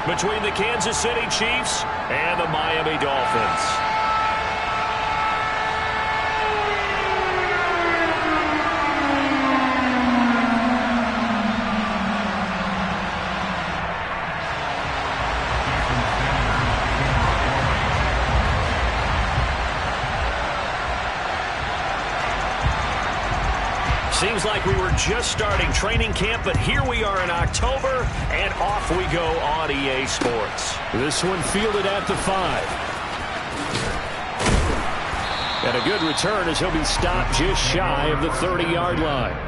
between the Kansas City Chiefs and the Miami Dolphins. Seems like we were just starting training camp, but here we are in October, and off we go on EA Sports. This one fielded at the 5. And a good return as he'll be stopped just shy of the 30-yard line.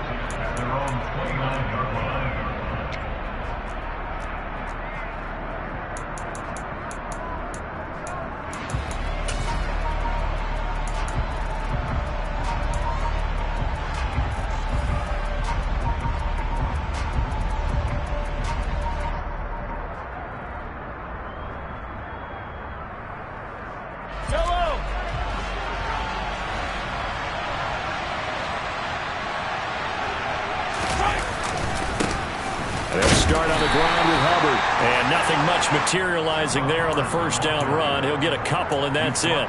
Start on the ground with Hubbard. And nothing much materializing there on the first down run. He'll get a couple, and that's it.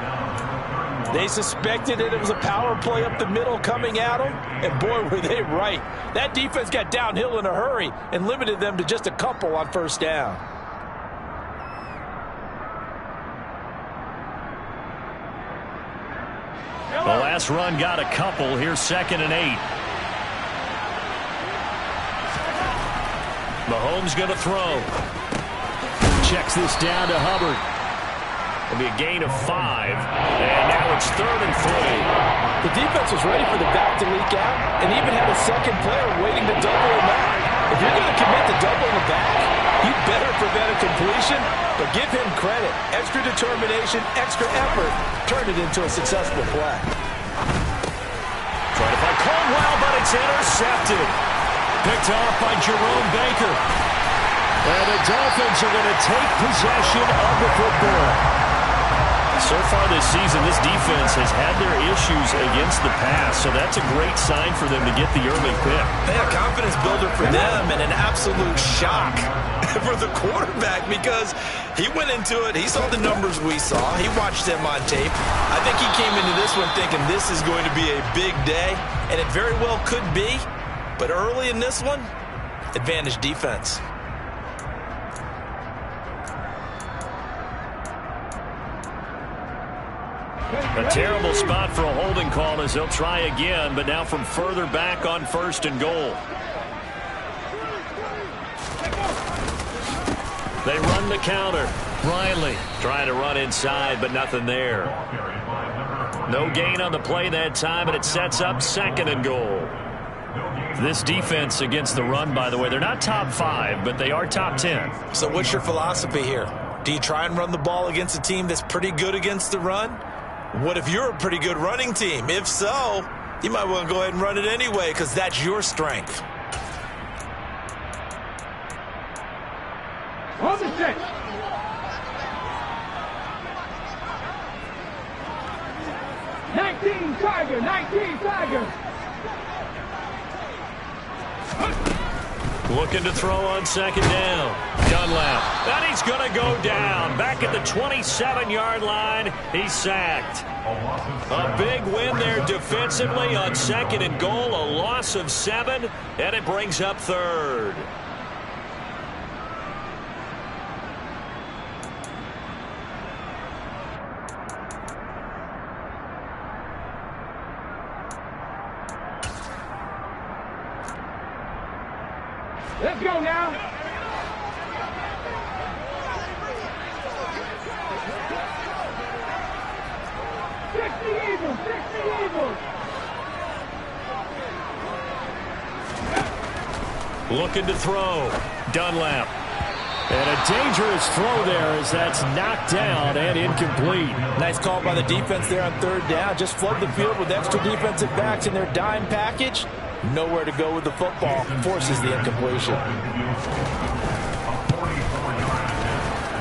They suspected it was a power play up the middle coming at them, and boy, were they right. That defense got downhill in a hurry and limited them to just a couple on first down. The last run got a couple. Here's 2nd and 8. Mahomes going to throw. Checks this down to Hubbard. It'll be a gain of 5. And now it's 3rd and 3. The defense was ready for the back to leak out and even had a second player waiting to double him out. If you're going to commit to doubling the back, you better prevent a completion, but give him credit. Extra determination, extra effort, turned it into a successful play. Trying to find Caldwell, but it's intercepted. Picked off by Jerome Baker. And the Dolphins are going to take possession of the football. So far this season, this defense has had their issues against the pass, so that's a great sign for them to get the early pick. A confidence builder for them and an absolute shock for the quarterback because he went into it. He saw the numbers we saw. He watched them on tape. I think he came into this one thinking this is going to be a big day, and it very well could be. But early in this one, advantage defense. A terrible spot for a holding call as they'll try again, but now from further back on 1st and goal. They run the counter. Riley trying to run inside, but nothing there. No gain on the play that time, and it sets up 2nd and goal. This defense against the run, by the way, they're not top 5, but they are top 10. So what's your philosophy here? Do you try and run the ball against a team that's pretty good against the run? What if you're a pretty good running team? If so, you might want to go ahead and run it anyway because that's your strength. On the stick. Tiger, 19 Tiger. Looking to throw on 2nd down. Dunlap. And he's going to go down. Back at the 27-yard line. He's sacked. A big win there defensively on 2nd and goal. A loss of 7. And it brings up 3rd. Let's go now. Fix the Eagles. Fix the Eagles. Looking to throw. Dunlap. And a dangerous throw there as that's knocked down and incomplete. Nice call by the defense there on 3rd down. Just flood the field with extra defensive backs in their dime package. Nowhere to go with the football. Forces the incompletion.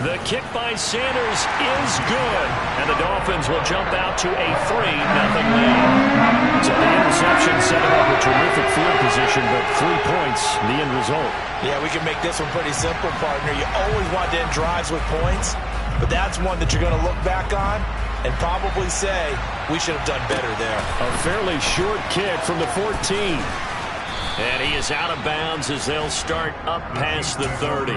The kick by Sanders is good, and the Dolphins will jump out to a 3-0 lead. So the interception set him up with terrific field position, but 3 points, the end result. Yeah, we can make this one pretty simple, partner. You always want to end drives with points, but that's one that you're going to look back on and probably say, we should have done better there. A fairly short kick from the 14. And he is out of bounds as they'll start up past the 30.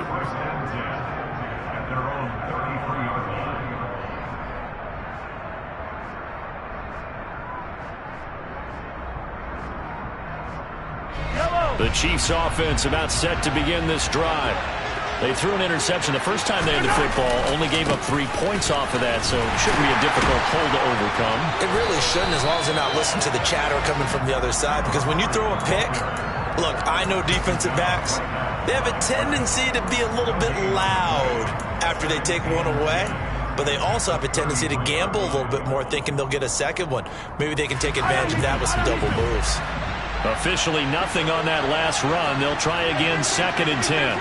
The Chiefs offense about set to begin this drive. They threw an interception the first time they had the football, only gave up 3 points off of that, so it shouldn't be a difficult hole to overcome. It really shouldn't, as long as they're not listening to the chatter coming from the other side, because when you throw a pick, look, I know defensive backs, they have a tendency to be a little bit loud after they take one away, but they also have a tendency to gamble a little bit more, thinking they'll get a second one. Maybe they can take advantage of that with some double moves. Officially nothing on that last run. They'll try again, 2nd and 10.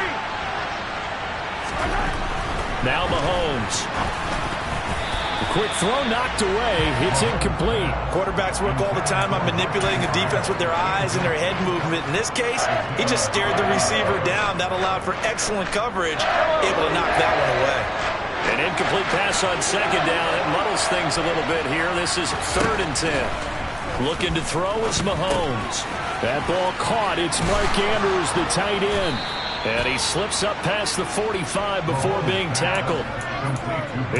Now Mahomes. A quick throw knocked away. It's incomplete. Quarterbacks work all the time on manipulating the defense with their eyes and their head movement. In this case, he just stared the receiver down. That allowed for excellent coverage, able to knock that one away. An incomplete pass on 2nd down. It muddles things a little bit here. This is 3rd and 10. Looking to throw is Mahomes. That ball caught. It's Mark Andrews, the tight end. And he slips up past the 45 before being tackled.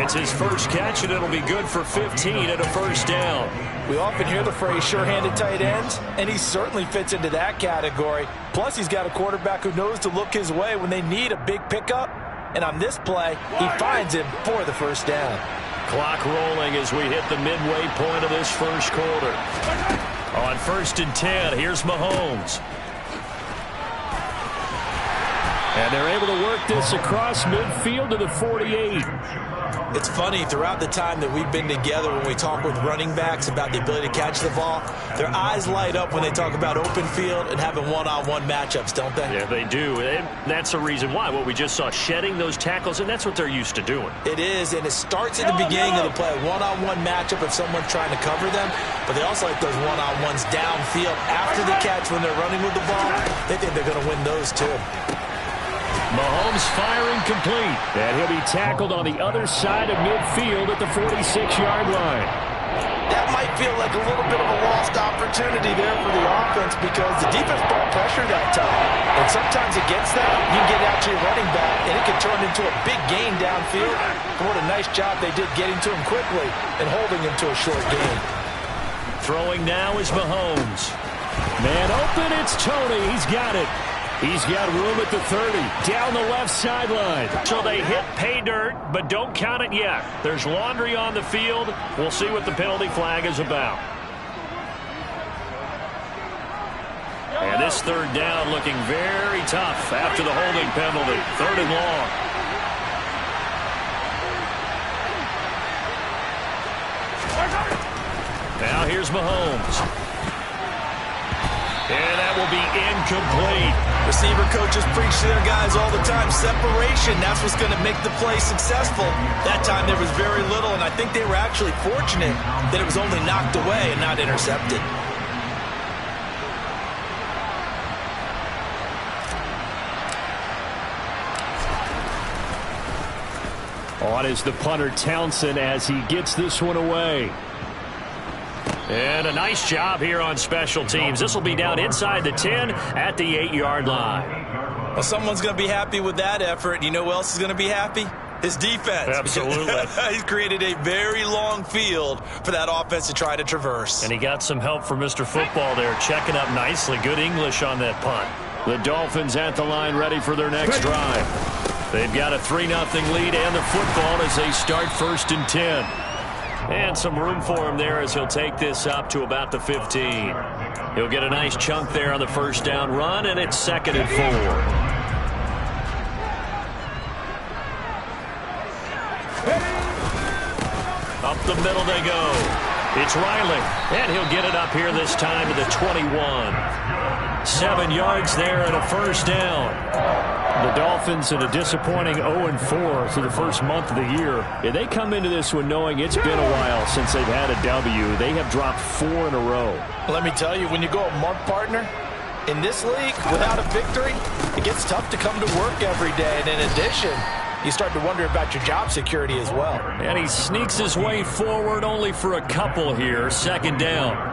It's his first catch, and it'll be good for 15 at a 1st down. We often hear the phrase sure-handed tight ends, and he certainly fits into that category. Plus, he's got a quarterback who knows to look his way when they need a big pickup. And on this play, he finds him for the 1st down. Clock rolling as we hit the midway point of this first quarter. On 1st and 10, here's Mahomes. And they're able to work this across midfield to the 48. It's funny, throughout the time that we've been together, when we talk with running backs about the ability to catch the ball, their eyes light up when they talk about open field and having one-on-one matchups, don't they? Yeah, they do. And that's the reason why. What we just saw, shedding those tackles, and that's what they're used to doing. It is, and it starts at the beginning of the play, a one-on-one matchup if someone's trying to cover them, but they also like those one-on-ones downfield after the catch when they're running with the ball. They think they're going to win those, too. Mahomes firing complete. And he'll be tackled on the other side of midfield at the 46-yard line. That might feel like a little bit of a lost opportunity there for the offense because the defense brought pressure that time. And sometimes against that, you can get out to your running back, and it can turn into a big gain downfield. What a nice job they did getting to him quickly and holding him to a short gain. Throwing now is Mahomes. Man open, it's Tony. He's got it. He's got room at the 30, down the left sideline. So they hit pay dirt, but don't count it yet. There's laundry on the field. We'll see what the penalty flag is about. And this 3rd down looking very tough after the holding penalty. 3rd and long. Now here's Mahomes. And that will be incomplete. Receiver coaches preach to their guys all the time. Separation, that's what's going to make the play successful. That time there was very little, and I think they were actually fortunate that it was only knocked away and not intercepted. On is the punter Townsend as he gets this one away. And a nice job here on special teams. This will be down inside the 10 at the 8-yard line. Well, someone's going to be happy with that effort. You know who else is going to be happy? His defense. Absolutely. He's created a very long field for that offense to try to traverse. And he got some help from Mr. Football there, checking up nicely. Good English on that punt. The Dolphins at the line ready for their next drive. They've got a 3-0 lead and the football as they start 1st and 10. And some room for him there as he'll take this up to about the 15. He'll get a nice chunk there on the 1st down run, and it's 2nd and 4. Up the middle they go. It's Riley, and he'll get it up here this time to the 21. 7 yards there and a 1st down. The Dolphins in a disappointing 0-4 through the first month of the year. And they come into this one knowing it's been a while since they've had a W. They have dropped 4 in a row. Let me tell you, when you go a month, partner, in this league, without a victory, it gets tough to come to work every day. And in addition, you start to wonder about your job security as well. And he sneaks his way forward only for a couple here. Second down.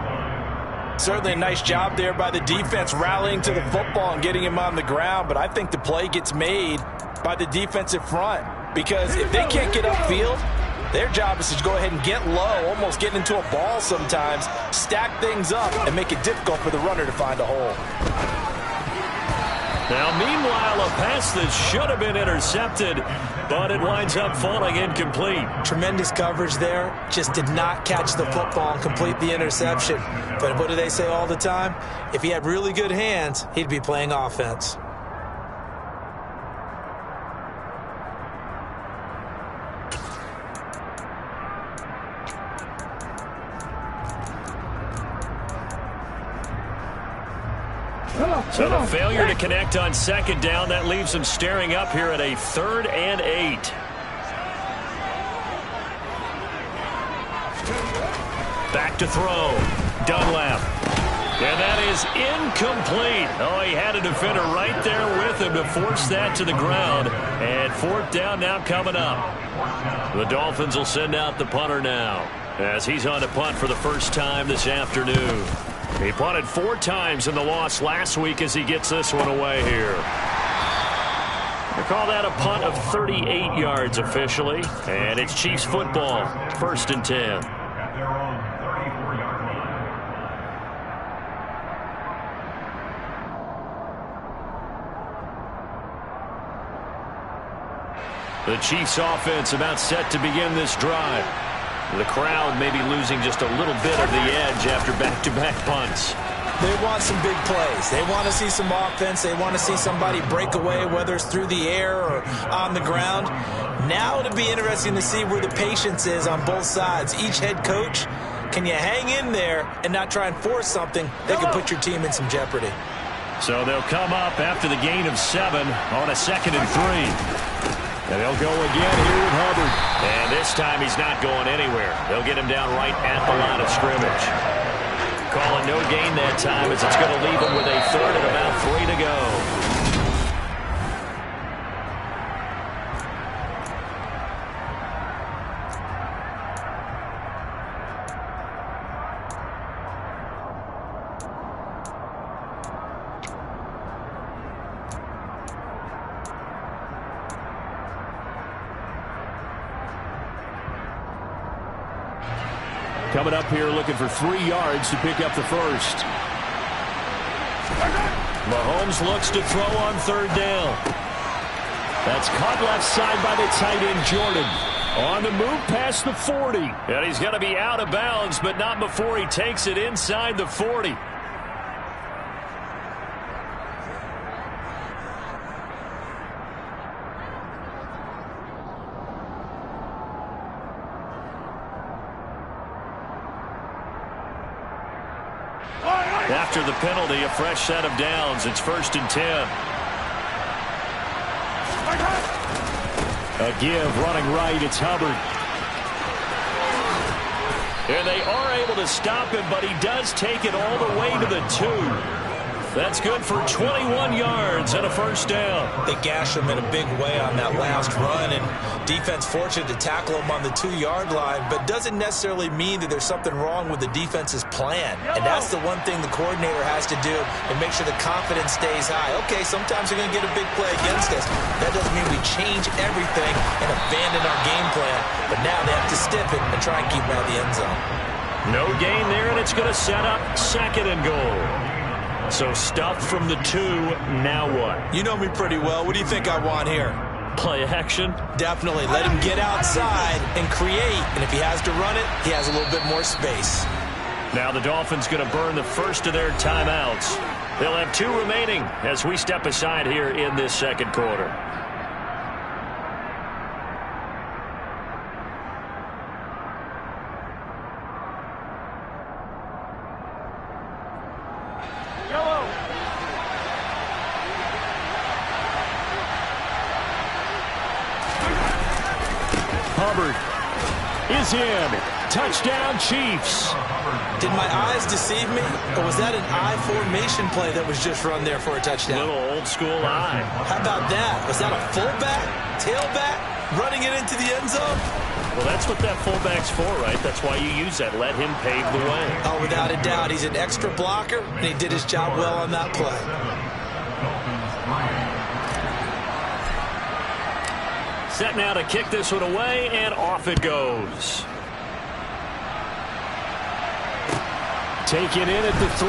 Certainly a nice job there by the defense rallying to the football and getting him on the ground, but I think the play gets made by the defensive front because if they can't get upfield, their job is to go ahead and get low, almost get into a ball sometimes, stack things up, and make it difficult for the runner to find a hole. Now, meanwhile, a pass that should have been intercepted, but it winds up falling incomplete. Tremendous coverage there. Just did not catch the football and complete the interception. But what do they say all the time? If he had really good hands, he'd be playing offense. So the failure to connect on second down, that leaves him staring up here at a 3rd and 8. Back to throw. Dunlap. And that is incomplete. Oh, he had a defender right there with him to force that to the ground. And 4th down now coming up. The Dolphins will send out the punter now as he's on to punt for the first time this afternoon. He punted 4 times in the loss last week as he gets this one away here. They call that a punt of 38 yards officially. And it's Chiefs football, 1st and 10. The Chiefs offense about set to begin this drive. The crowd may be losing just a little bit of the edge after back-to-back punts. They want some big plays. They want to see some offense. They want to see somebody break away, whether it's through the air or on the ground. Now it'll be interesting to see where the patience is on both sides. Each head coach, can you hang in there and not try and force something that could put your team in some jeopardy? So they'll come up after the gain of 7 on a 2nd and 3. And they'll go again here with Hubbard. And this time he's not going anywhere. They'll get him down right at the line of scrimmage. Calling no gain that time as it's going to leave him with a 3rd and about 3 to go. Coming up here looking for 3 yards to pick up the first. Mahomes looks to throw on 3rd down. That's caught left side by the tight end, Jordan. On the move past the 40. And he's going to be out of bounds, but not before he takes it inside the 40. After the penalty, a fresh set of downs. It's 1st and 10. A give running right. It's Hubbard. And they are able to stop him, but he does take it all the way to the 2. That's good for 21 yards and a 1st down. They gashed him in a big way on that last run, and defense fortunate to tackle him on the 2-yard line, but doesn't necessarily mean that there's something wrong with the defense's plan. And that's the one thing the coordinator has to do and make sure the confidence stays high. Okay, sometimes you're going to get a big play against us. That doesn't mean we change everything and abandon our game plan, but now they have to stiff it and try and keep him out of the end zone. No gain there, and it's going to set up 2nd and goal. So stuffed from the 2, now what? You know me pretty well. What do you think I want here? Play action? Definitely. Let him get outside and create. And if he has to run it, he has a little bit more space. Now the Dolphins going to burn the first of their timeouts. They'll have 2 remaining as we step aside here in this 2nd quarter. Hubbard is in. Touchdown, Chiefs. Did my eyes deceive me, or was that an I formation play that was just run there for a touchdown? Little old school eye. How about that? Was that a fullback, tailback, running it into the end zone? Well, that's what that fullback's for, right? That's why you use that. Let him pave the way. Oh, without a doubt. He's an extra blocker, and he did his job well on that play. Set now to kick this one away, and off it goes. Taken in at the 3.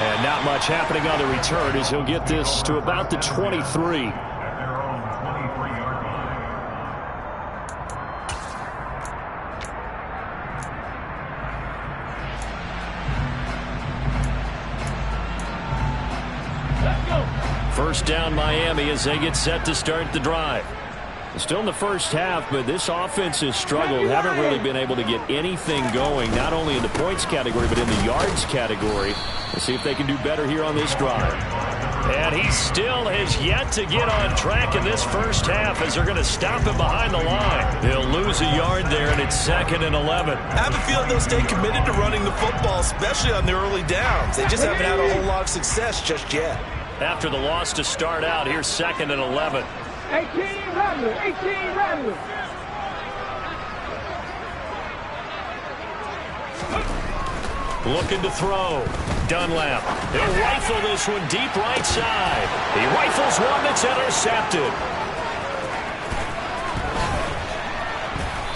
And not much happening on the return as he'll get this to about the 23. First down Miami as they get set to start the drive. Still in the first half, but this offense has struggled. Haven't really been able to get anything going, not only in the points category, but in the yards category. We'll see if they can do better here on this drive. And he still has yet to get on track in this first half as they're going to stop him behind the line. They'll lose a yard there, and it's 2nd and 11. I have a feeling they'll stay committed to running the football, especially on their early downs. They just haven't had a whole lot of success just yet. After the loss to start out, here's 2nd and 11. 18 Rambler, 18 Rambler. Looking to throw. Dunlap. He'll rifle this one deep right side. He rifles one that's intercepted.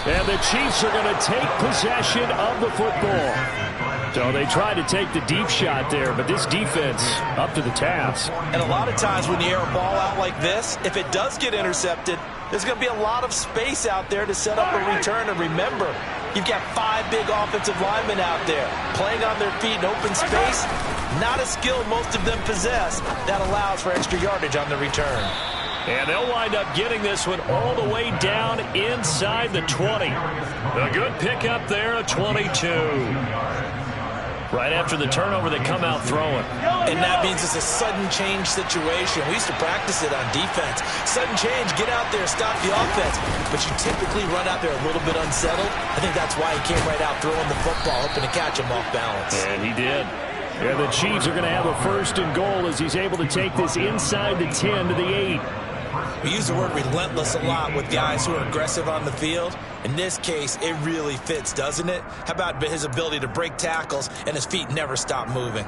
And the Chiefs are going to take possession of the football. So they tried to take the deep shot there, but this defense up to the task. And a lot of times when you air a ball out like this, if it does get intercepted, there's going to be a lot of space out there to set up a return. And remember, you've got 5 big offensive linemen out there playing on their feet in open space. Not a skill most of them possess that allows for extra yardage on the return. And they'll wind up getting this one all the way down inside the 20. A good pickup there, a 22. Right after the turnover, they come out throwing. And that means it's a sudden change situation. We used to practice it on defense. Sudden change, get out there, stop the offense. But you typically run out there a little bit unsettled. I think that's why he came right out throwing the football, hoping to catch him off balance. And he did. Yeah, the Chiefs are going to have a 1st and goal as he's able to take this inside the 10 to the 8. We use the word relentless a lot with guys who are aggressive on the field. In this case, it really fits, doesn't it? How about his ability to break tackles and his feet never stop moving?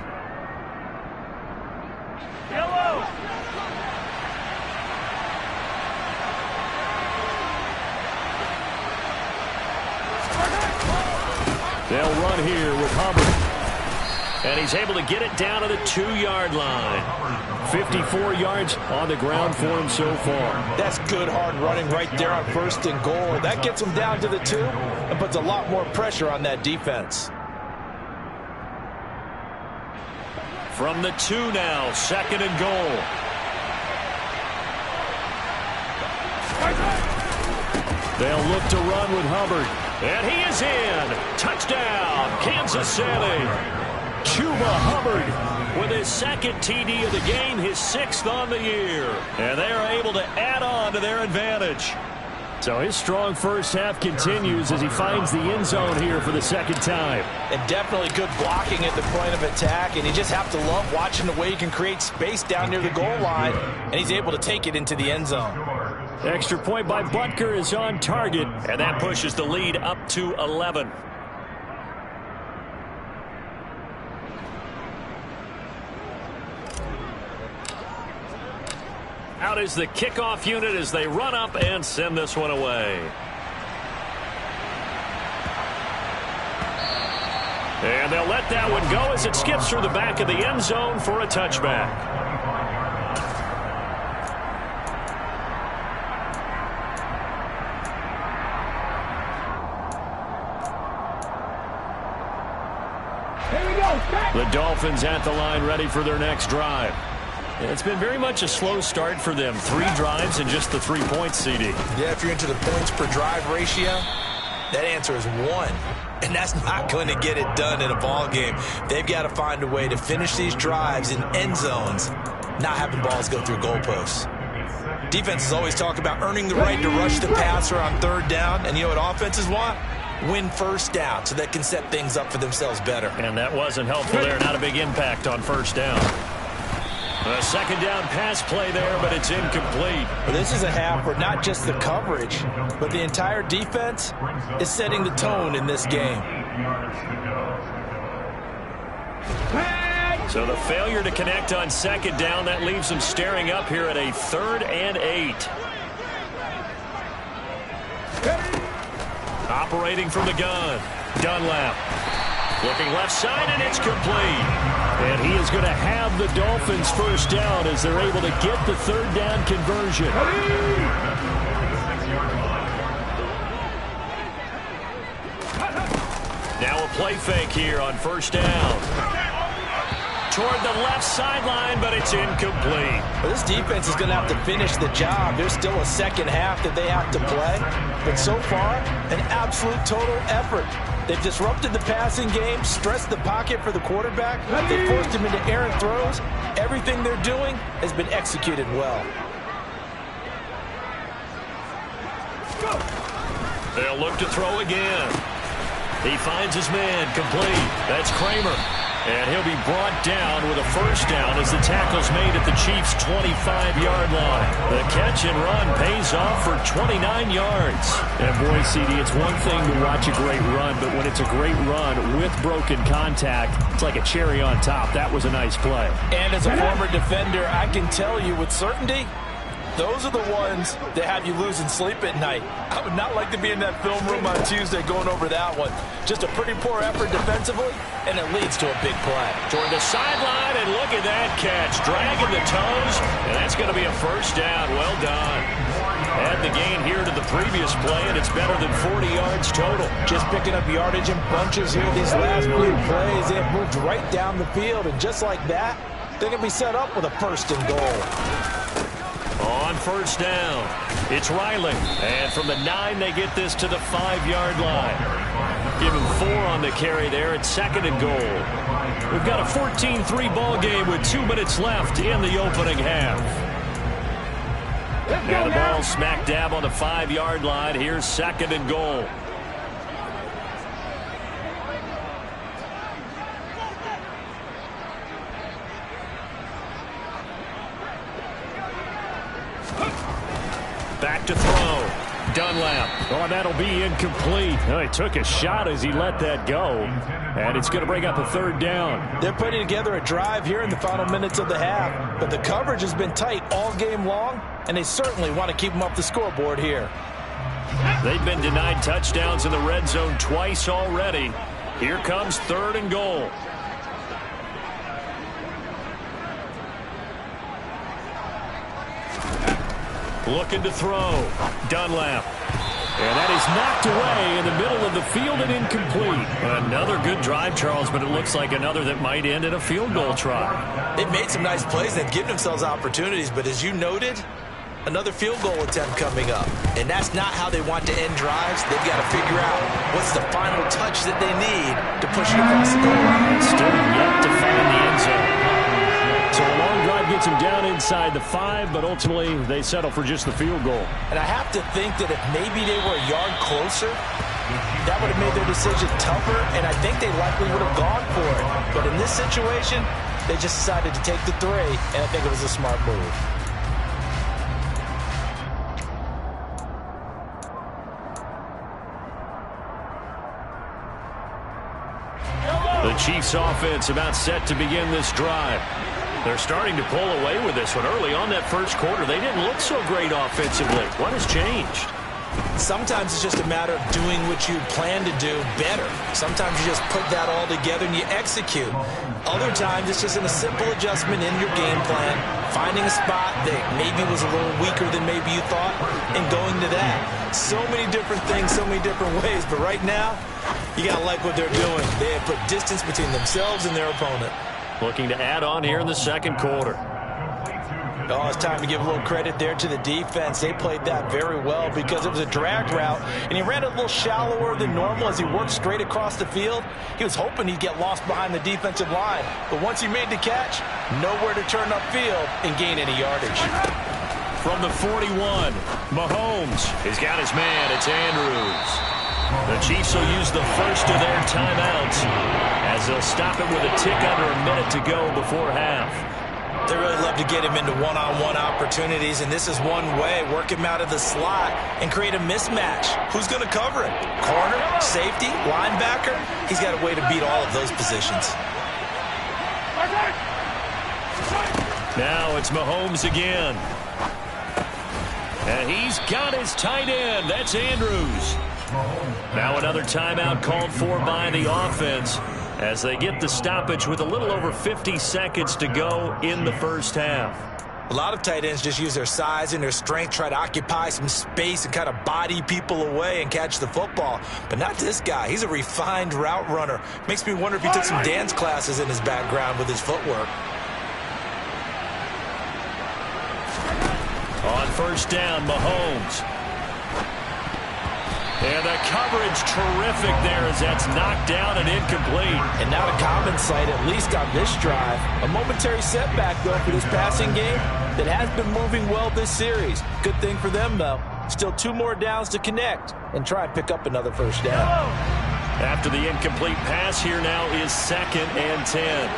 Yellow. They'll run here with Hubbard. And he's able to get it down to the 2-yard line. 54 yards on the ground for him so far. That's good hard running right there on 1st and goal. That gets him down to the 2 and puts a lot more pressure on that defense. From the 2 now, 2nd and goal. They'll look to run with Hubbard. And he is in. Touchdown, Kansas City. Chuba Hubbard with his 2nd TD of the game, his 6th on the year. And they are able to add on to their advantage. So his strong first half continues as he finds the end zone here for the 2nd time. And definitely good blocking at the point of attack. And you just have to love watching the way he can create space down near the goal line. And he's able to take it into the end zone. Extra point by Butker is on target. And that pushes the lead up to 11. Out is the kickoff unit as they run up and send this one away. And they'll let that one go as it skips through the back of the end zone for a touchback. Here we go. The Dolphins at the line ready for their next drive. It's been very much a slow start for them. 3 drives and just the 3 points, CD. Yeah, if you're into the points per drive ratio, that answer is 1. And that's not going to get it done in a ball game. They've got to find a way to finish these drives in end zones, not having balls go through goalposts. Defenses always talk about earning the right to rush the passer on third down. And you know what offenses want? Win first down so they can set things up for themselves better. And that wasn't helpful there. Not a big impact on first down. A second down pass play there, but it's incomplete. Well, this is a half where not just the coverage, but the entire defense is setting the tone in this game. So the failure to connect on second down, that leaves them staring up here at a 3rd and 8. Operating from the gun, Dunlap. Looking left side, and it's complete. And he is going to have the Dolphins first down as they're able to get the 3rd down conversion. Now a play fake here on first down. Toward the left sideline, but it's incomplete. Well, this defense is going to have to finish the job. There's still a second half that they have to play. But so far, an absolute total effort. They've disrupted the passing game, stressed the pocket for the quarterback. They forced him into errant throws. Everything they're doing has been executed well. They'll look to throw again. He finds his man, complete. That's Kramer. And he'll be brought down with a first down as the tackle's made at the Chiefs' 25-yard line. The catch and run pays off for 29 yards. And boy, CD, it's one thing to watch a great run, but when it's a great run with broken contact, it's like a cherry on top. That was a nice play. And as a former defender, I can tell you with certainty, those are the ones that have you losing sleep at night. I would not like to be in that film room on Tuesday going over that one. Just a pretty poor effort defensively, and it leads to a big play. Toward the sideline, and look at that catch. Dragging the toes, and that's going to be a first down. Well done. Add the gain here to the previous play, and it's better than 40 yards total. Just picking up yardage in bunches here these last few plays. They have moved right down the field, and just like that, they're going to be set up with a 1st and goal. On first down, it's Riley. And from the 9, they get this to the 5-yard line. Give him 4 on the carry there at 2nd and goal. We've got a 14-3 ball game with 2 minutes left in the opening half. And the ball smack dab on the 5-yard line. Here's 2nd and goal. Back to throw. Dunlap. Oh, that'll be incomplete. Oh, he took a shot as he let that go. And it's going to bring up a 3rd down. They're putting together a drive here in the final minutes of the half. But the coverage has been tight all game long, and they certainly want to keep them up the scoreboard here. They've been denied touchdowns in the red zone twice already. Here comes 3rd and goal. Looking to throw. Dunlap. And that is knocked away in the middle of the field and incomplete. Another good drive, Charles, but it looks like another that might end in a field goal try. They've made some nice plays. They've given themselves opportunities, but as you noted, another field goal attempt coming up. And that's not how they want to end drives. They've got to figure out what's the final touch that they need to push it across the goal line. Still yet to find the end zone. So a long drive gets them down inside the 5, but ultimately they settle for just the field goal. And I have to think that if maybe they were a yard closer, that would have made their decision tougher, and I think they likely would have gone for it. But in this situation, they just decided to take the 3, and I think it was a smart move. The Chiefs offense about set to begin this drive. They're starting to pull away with this one. Early on that first quarter, they didn't look so great offensively. What has changed? Sometimes it's just a matter of doing what you plan to do better. Sometimes you just put that all together and you execute. Other times it's just a simple adjustment in your game plan, finding a spot that maybe was a little weaker than maybe you thought, and going to that. So many different things, so many different ways, but right now, you got to like what they're doing. They have put distance between themselves and their opponent. Looking to add on here in the second quarter. Oh, it's time to give a little credit there to the defense. They played that very well because it was a drag route, and he ran it a little shallower than normal as he worked straight across the field. He was hoping he'd get lost behind the defensive line, but once he made the catch, nowhere to turn upfield and gain any yardage. from the 41. Mahomes, he's got his man. It's Andrews. The Chiefs will use the first of their timeouts as they'll stop it with a tick under a minute to go before half. They really love to get him into one-on-one opportunities, and this is one way. Work him out of the slot and create a mismatch. Who's going to cover him? Corner, safety, linebacker? He's got a way to beat all of those positions. Now it's Mahomes again. And he's got his tight end. That's Andrews. Now another timeout called for by the offense as they get the stoppage with a little over 50 seconds to go in the first half. A lot of tight ends just use their size and their strength, try to occupy some space and kind of body people away and catch the football. But not this guy. He's a refined route runner. Makes me wonder if he took some dance classes in his background with his footwork. On first down, Mahomes. And the coverage terrific there as that's knocked down and incomplete. And not a common sight, at least on this drive. A momentary setback, though, for this passing game that has been moving well this series. Good thing for them, though. Still 2 more downs to connect and try and pick up another first down. After the incomplete pass, here now is 2nd and 10.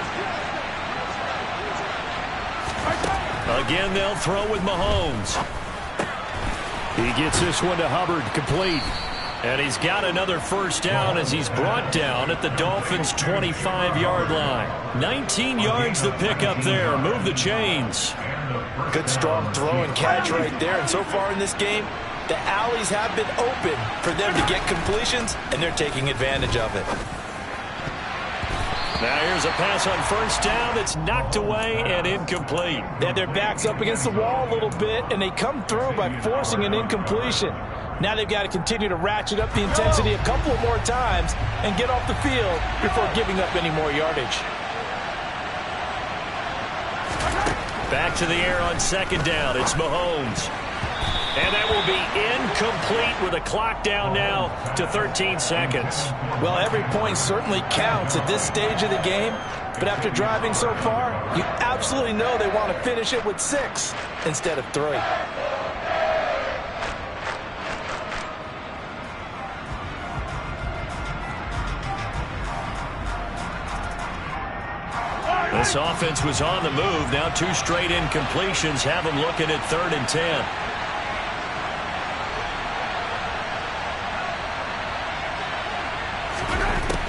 Again, they'll throw with Mahomes. He gets this one to Hubbard, complete. And he's got another first down as he's brought down at the Dolphins' 25-yard line. 19 yards to pick up there. Move the chains. Good strong throw and catch right there. And so far in this game, the alleys have been open for them to get completions, and they're taking advantage of it. Now here's a pass on first down that's knocked away and incomplete. They have their backs up against the wall a little bit, and they come through by forcing an incompletion. Now they've got to continue to ratchet up the intensity a couple of more times and get off the field before giving up any more yardage. Back to the air on second down. It's Mahomes. And that will be incomplete with a clock down now to 13 seconds. Well, every point certainly counts at this stage of the game. But after driving so far, you absolutely know they want to finish it with 6 instead of 3. This offense was on the move. Now 2 straight incompletions have them looking at 3rd and 10.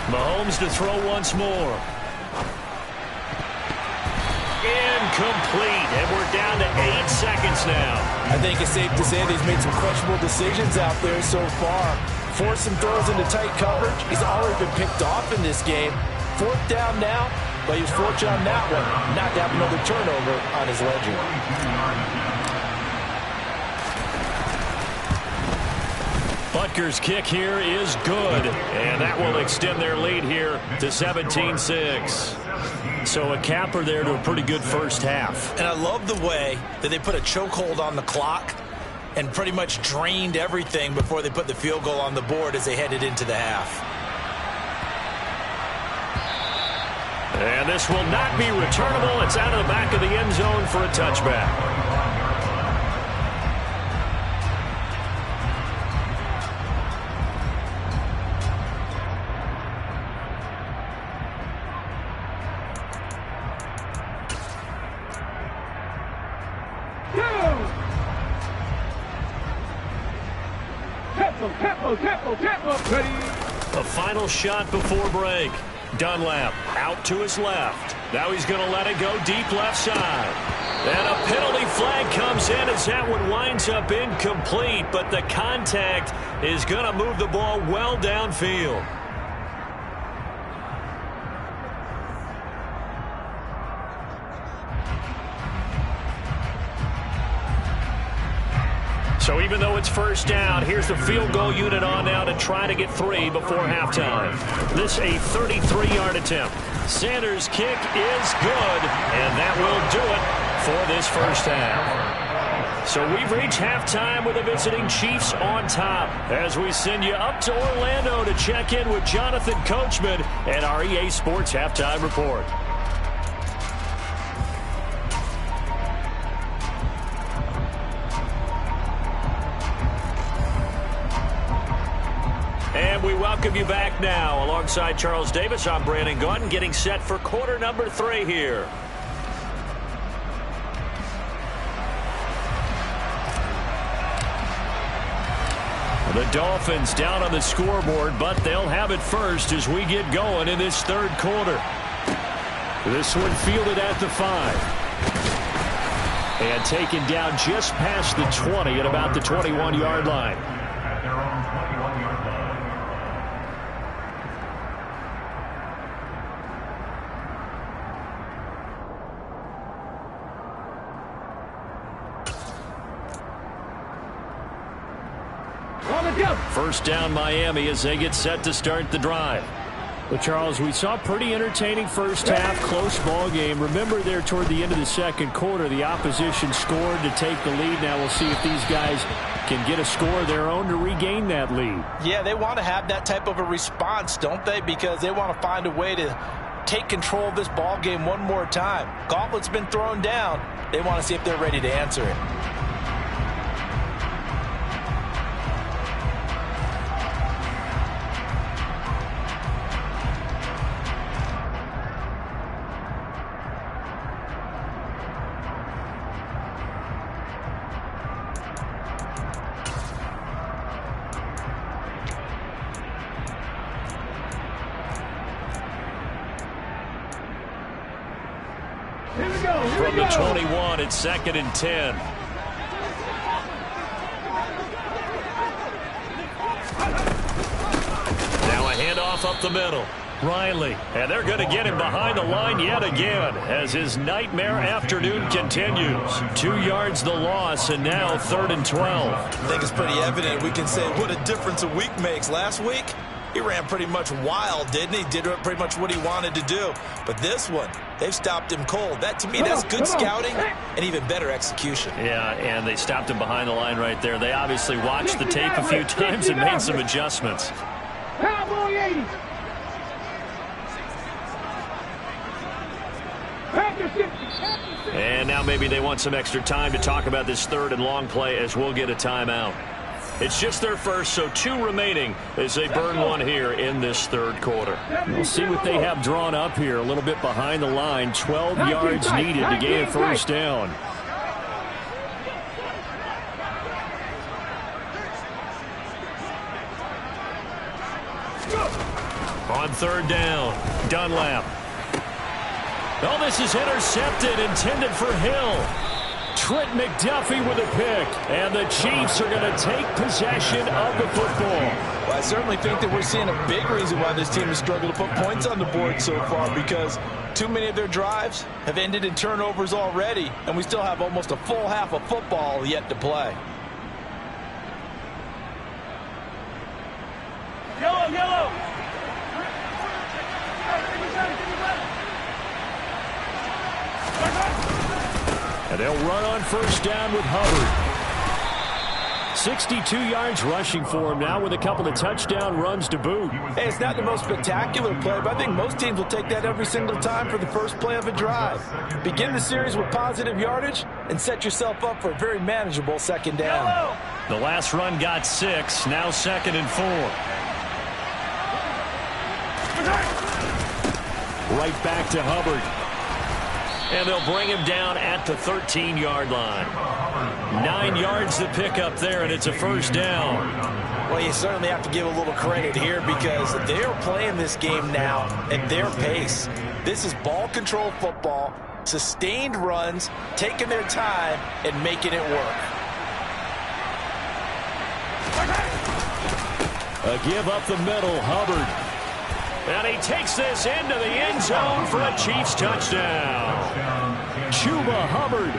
Mahomes to throw once more. Incomplete, and we're down to 8 seconds now. I think it's safe to say that he's made some questionable decisions out there so far. Forced some throws into tight coverage. He's already been picked off in this game. 4th down now, but he was fortunate on that one not to have another turnover on his ledger. Butker's kick here is good, and that will extend their lead here to 17-6. So a capper there to a pretty good first half. And I love the way that they put a chokehold on the clock and pretty much drained everything before they put the field goal on the board as they headed into the half. And this will not be returnable. It's out of the back of the end zone for a touchback. A final shot before break. Dunlap out to his left. Now he's going to let it go deep left side. And a penalty flag comes in as that one winds up incomplete, but the contact is going to move the ball well downfield. So even though it's first down, here's the field goal unit on now to try to get 3 before halftime. This a 33-yard attempt. Sanders' kick is good, and that will do it for this first half. So we've reached halftime with the visiting Chiefs on top as we send you up to Orlando to check in with Jonathan Coachman and our EA Sports Halftime Report. we welcome you back now. Alongside Charles Davis, I'm Brandon Gaudin, getting set for quarter number 3 here. The Dolphins down on the scoreboard, but they'll have it first as we get going in this third quarter. This one fielded at the 5. And taken down just past the 20 at about the 21-yard line. First down Miami as they get set to start the drive. Well, Charles, we saw a pretty entertaining first half, close ball game. Remember there toward the end of the second quarter, the opposition scored to take the lead. Now we'll see if these guys can get a score of their own to regain that lead. Yeah, they want to have that type of a response, don't they? Because they want to find a way to take control of this ball game one more time. Gauntlet's been thrown down. They want to see if they're ready to answer it. From the 21, it's 2nd and 10. Now a handoff up the middle. Riley, and they're going to get him behind the line yet again as his nightmare afternoon continues. 2 yards the loss, and now 3rd and 12. I think it's pretty evident. We can say what a difference a week makes. Last week, he ran pretty much wild, didn't he? Did pretty much what he wanted to do. But this one, they've stopped him cold. That, to me, that's good scouting and even better execution. Yeah, and they stopped him behind the line right there. They obviously watched the tape a few times and made some adjustments. Cowboy 80. And now maybe they want some extra time to talk about this 3rd and long play as we'll get a timeout. It's just their first, so 2 remaining as they burn one here in this 3rd quarter. We'll see what they have drawn up here. A little bit behind the line. 12 yards needed to gain a first down. On 3rd down, Dunlap. Oh, this is intercepted, intended for Hill. Trent McDuffie with a pick, and the Chiefs are going to take possession of the football. Well, I certainly think that we're seeing a big reason why this team has struggled to put points on the board so far, because too many of their drives have ended in turnovers already, and we still have almost a full half of football yet to play. Yellow. And they'll run on first down with Hubbard. 62 yards rushing for him now with a couple of touchdown runs to boot. Hey, it's not the most spectacular play, but I think most teams will take that every single time for the first play of a drive. Begin the series with positive yardage and set yourself up for a very manageable 2nd down. The last run got 6, now 2nd and 4. Right back to Hubbard. And they'll bring him down at the 13-yard line. 9 yards to pick up there, and it's a first down. Well, you certainly have to give a little credit here because they're playing this game now at their pace. This is ball control football, sustained runs, taking their time, and making it work. A give up the middle, Hubbard. And he takes this into the end zone for a Chiefs touchdown. Chuba Hubbard,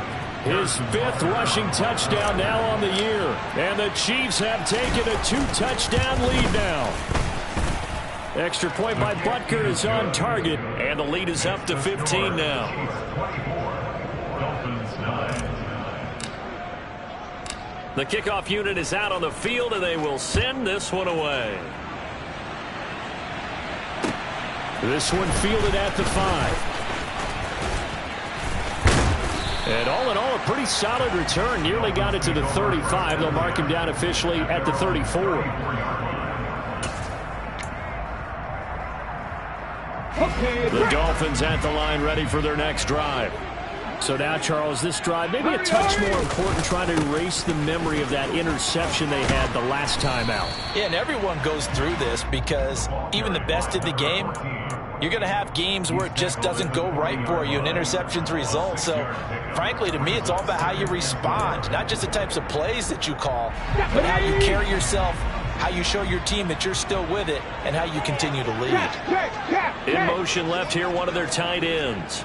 his 5th rushing touchdown now on the year. And the Chiefs have taken a 2-touchdown lead now. Extra point by Butker is on target. And the lead is up to 15 now. The kickoff unit is out on the field, and they will send this one away. This one fielded at the 5. And all in all, a pretty solid return. Nearly got it to the 35. They'll mark him down officially at the 34. The Dolphins at the line ready for their next drive. So now, Charles, this drive maybe a touch more important, trying to erase the memory of that interception they had the last time out. Yeah, and everyone goes through this because even the best in the game, you're going to have games where it just doesn't go right for you and interceptions result. So, frankly, to me, it's all about how you respond, not just the types of plays that you call, but how you carry yourself, how you show your team that you're still with it, and how you continue to lead. In motion left here, one of their tight ends.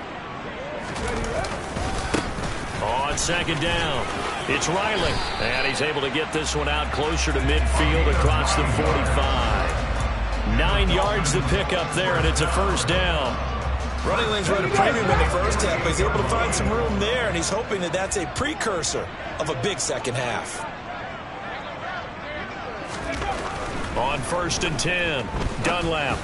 On second down, it's Riley. And he's able to get this one out closer to midfield across the 45. 9 yards to pick up there, and it's a first down. Running lanes were at a premium in the first half, but he's able to find some room there, and he's hoping that that's a precursor of a big second half. On 1st and 10, Dunlap.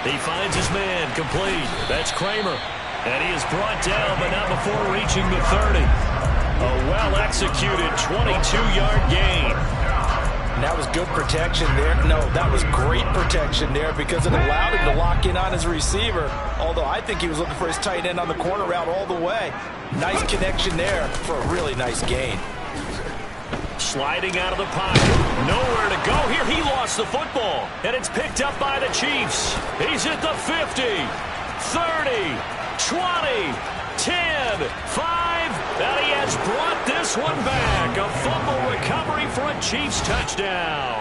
He finds his man, complete. That's Kramer. And he is brought down, but not before reaching the 30. A well-executed 22-yard gain. And that was good protection there. No, that was great protection there because it allowed him to lock in on his receiver. Although I think he was looking for his tight end on the corner route all the way. Nice connection there for a really nice gain. Sliding out of the pocket. Nowhere to go here. He lost the football. And it's picked up by the Chiefs. He's at the 50, 30, 20, 10, 5, and he has brought this one back. A fumble recovery for a Chiefs touchdown.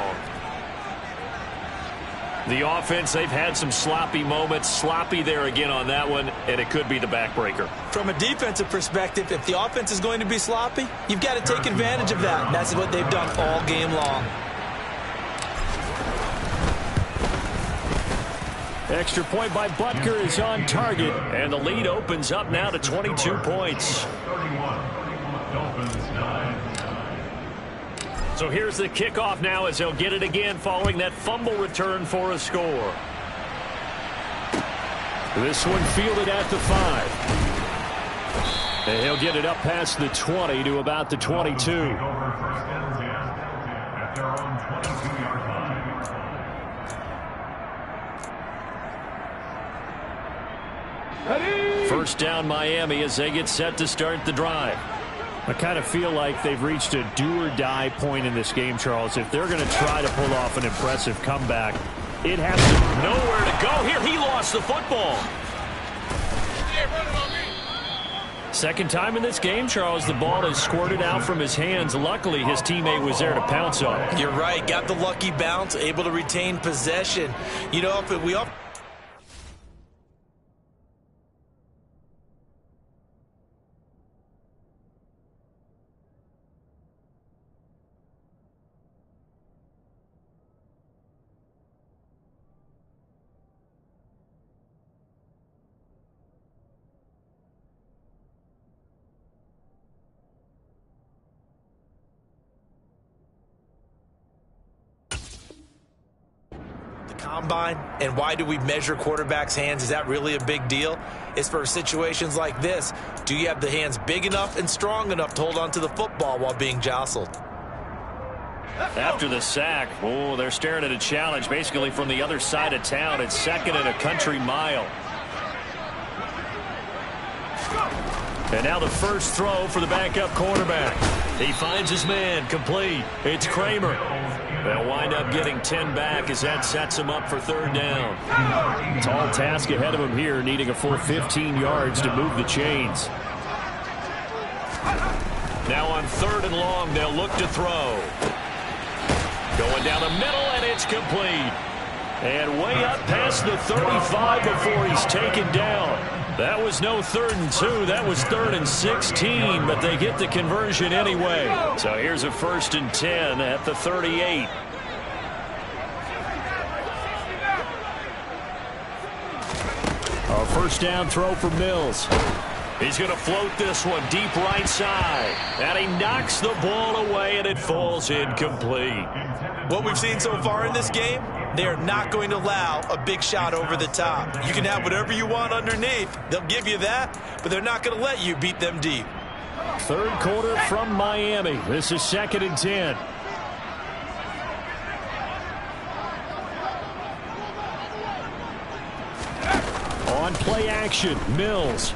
The offense, they've had some sloppy moments. Sloppy there again on that one, and it could be the backbreaker. From a defensive perspective, if the offense is going to be sloppy, you've got to take advantage of that. And that's what they've done all game long. Extra point by Butker is on target, and the lead opens up now to 22 points. So here's the kickoff now as he'll get it again following that fumble return for a score. This one fielded at the 5. And he'll get it up past the 20 to about the 22. First down Miami as they get set to start the drive. I kind of feel like they've reached a do-or-die point in this game, Charles. If they're going to try to pull off an impressive comeback, it has to. Nowhere to go here. He lost the football. Second time in this game, Charles, the ball has squirted out from his hands. Luckily, his teammate was there to pounce on it. You're right. Got the lucky bounce, able to retain possession. You know, if we all... combine, and why do we measure quarterbacks' hands? Is that really a big deal? It's for situations like this. Do you have the hands big enough and strong enough to hold on to the football while being jostled? After the sack, oh, they're staring at a challenge basically from the other side of town. It's 2nd and a country mile. And now the first throw for the backup quarterback. He finds his man, complete. It's Kramer. They'll wind up getting 10 back as that sets him up for 3rd down. Tall task ahead of him here, needing a full 15 yards to move the chains. Now on 3rd and long, they'll look to throw. Going down the middle, and it's complete. And way up past the 35 before he's taken down. That was no 3rd and 2. That was 3rd and 16, but they get the conversion anyway. So here's a 1st and 10 at the 38. A first down throw for Mills. He's going to float this one deep right side. And he knocks the ball away, and it falls incomplete. What we've seen so far in this game, they are not going to allow a big shot over the top. You can have whatever you want underneath. They'll give you that, but they're not going to let you beat them deep. 3rd quarter from Miami. This is 2nd and 10. play action. Mills.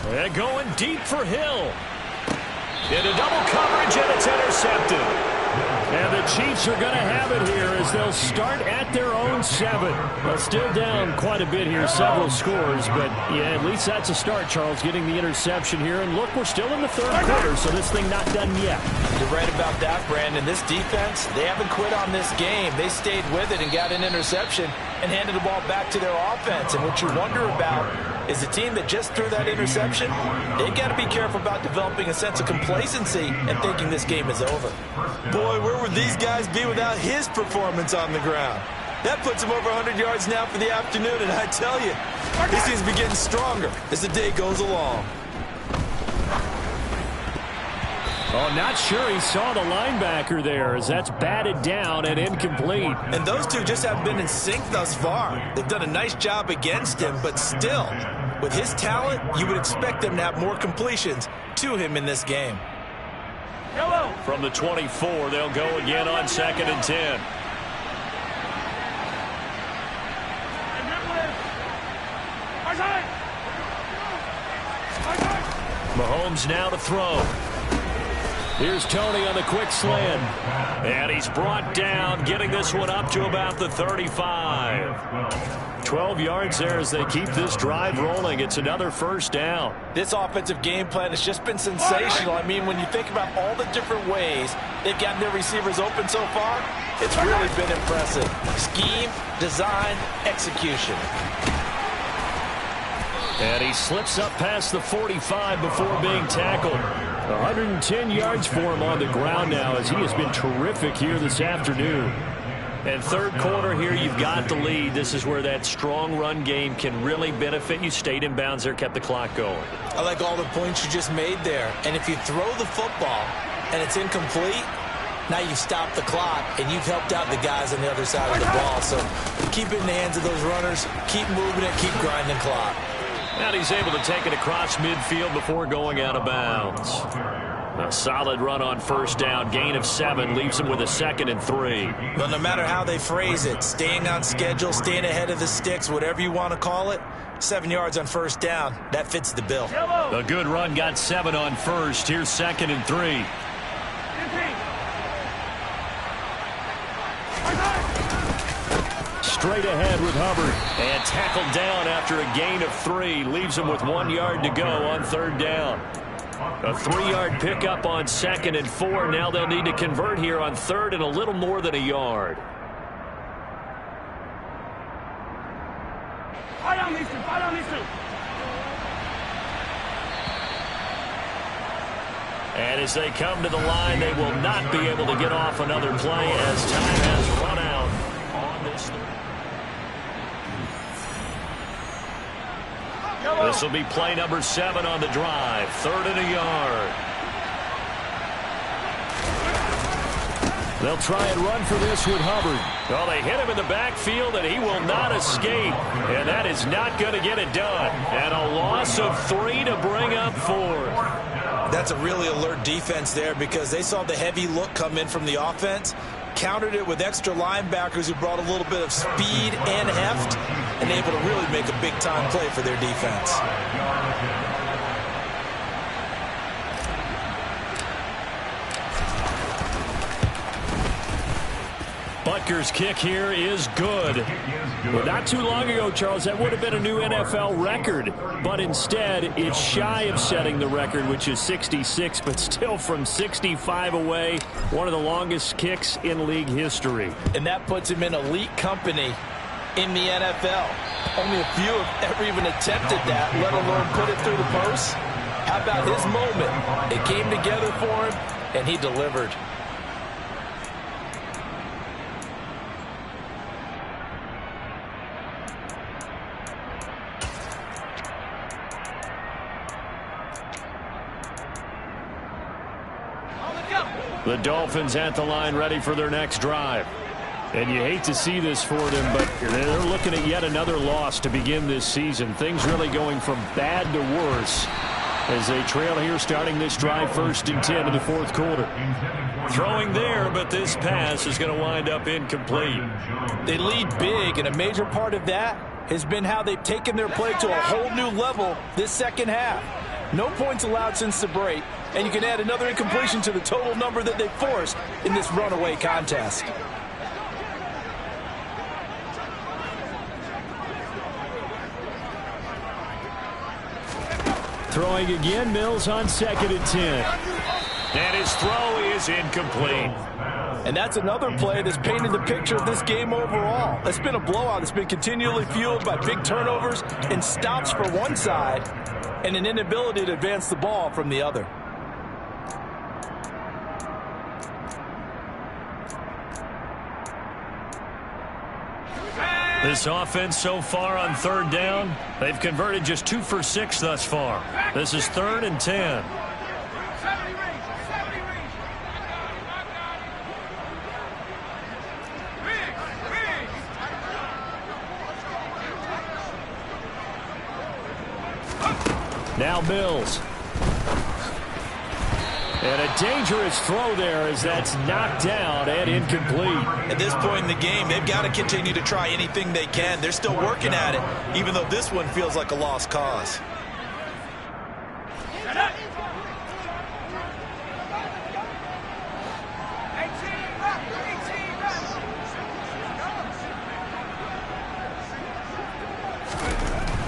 And going deep for Hill. Into double coverage, and it's intercepted. And the Chiefs are going to have it here as they'll start at their own 7. Well, still down quite a bit here, several scores, but yeah, at least that's a start, Charles, getting the interception here. And look, we're still in the 3rd quarter, so this thing not done yet. You're right about that, Brandon. This defense, they haven't quit on this game. They stayed with it and got an interception and handed the ball back to their offense. And what you wonder about is the team that just threw that interception, they've got to be careful about developing a sense of complacency and thinking this game is over. Boy, where would these guys be without his performance on the ground? That puts him over 100 yards now for the afternoon, and I tell you, he seems to be getting stronger as the day goes along. Oh, not sure he saw the linebacker there as that's batted down and incomplete. And those two just haven't been in sync thus far. They've done a nice job against him, but still, with his talent, you would expect them to have more completions to him in this game. From the 24, they'll go again on 2nd and 10. Mahomes now to throw. Here's Tony on the quick slant. And he's brought down, getting this one up to about the 35. 12 yards there as they keep this drive rolling. It's another first down. This offensive game plan has just been sensational. I mean, when you think about all the different ways they've gotten their receivers open so far, it's really been impressive. Scheme, design, execution. And he slips up past the 45 before being tackled. 110 yards for him on the ground now as he has been terrific here this afternoon. And 3rd quarter here, you've got the lead. This is where that strong run game can really benefit you. Stayed in bounds there, kept the clock going. I like all the points you just made there. And if you throw the football and it's incomplete, now you've stopped the clock and you've helped out the guys on the other side of the ball. So keep it in the hands of those runners. Keep moving it. Keep grinding the clock. And he's able to take it across midfield before going out of bounds. A solid run on first down. Gain of 7 leaves him with a 2nd and 3. Well, no matter how they phrase it, staying on schedule, staying ahead of the sticks, whatever you want to call it, 7 yards on first down, that fits the bill. A good run got 7 on first. Here's 2nd and 3. Straight ahead with Hubbard. And tackled down after a gain of 3. Leaves him with 1 yard to go on 3rd down. A 3-yard pickup on 2nd and 4. Now they'll need to convert here on 3rd and a little more than a yard. And as they come to the line, they will not be able to get off another play as time has run out on this. This will be play number 7 on the drive. 3rd and a yard. They'll try and run for this with Hubbard. Well, they hit him in the backfield, and he will not escape. And that is not going to get it done. And a loss of 3 to bring up 4th. That's a really alert defense there because they saw the heavy look come in from the offense, countered it with extra linebackers who brought a little bit of speed and heft, and able to really make a big-time play for their defense. Butker's kick here is good. Well, not too long ago, Charles, that would have been a new NFL record. But instead, it's shy of setting the record, which is 66, but still from 65 away, one of the longest kicks in league history. And that puts him in elite company in the NFL. Only a few have ever even attempted that, let alone put it through the post. How about his moment? It came together for him, and he delivered. The Dolphins at the line ready for their next drive. And you hate to see this for them, but they're looking at yet another loss to begin this season. Things really going from bad to worse as they trail here starting this drive 1st and 10 in the 4th quarter. Throwing there, but this pass is going to wind up incomplete. They lead big, and a major part of that has been how they've taken their play to a whole new level this second half. No points allowed since the break, and you can add another incompletion to the total number that they forced in this runaway contest. Throwing again, Mills on 2nd and 10. And his throw is incomplete. And that's another play that's painted the picture of this game overall. It's been a blowout that's been continually fueled by big turnovers and stops for one side and an inability to advance the ball from the other. This offense so far on 3rd down, they've converted just 2 for 6 thus far. This is 3rd and 10. Now Mills. And a dangerous throw there as that's knocked down and incomplete. At this point in the game, they've got to continue to try anything they can. They're still working at it, even though this one feels like a lost cause.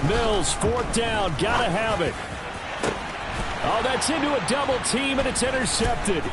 Mills, 4th down, gotta have it. Oh, that's into a double team, and it's intercepted.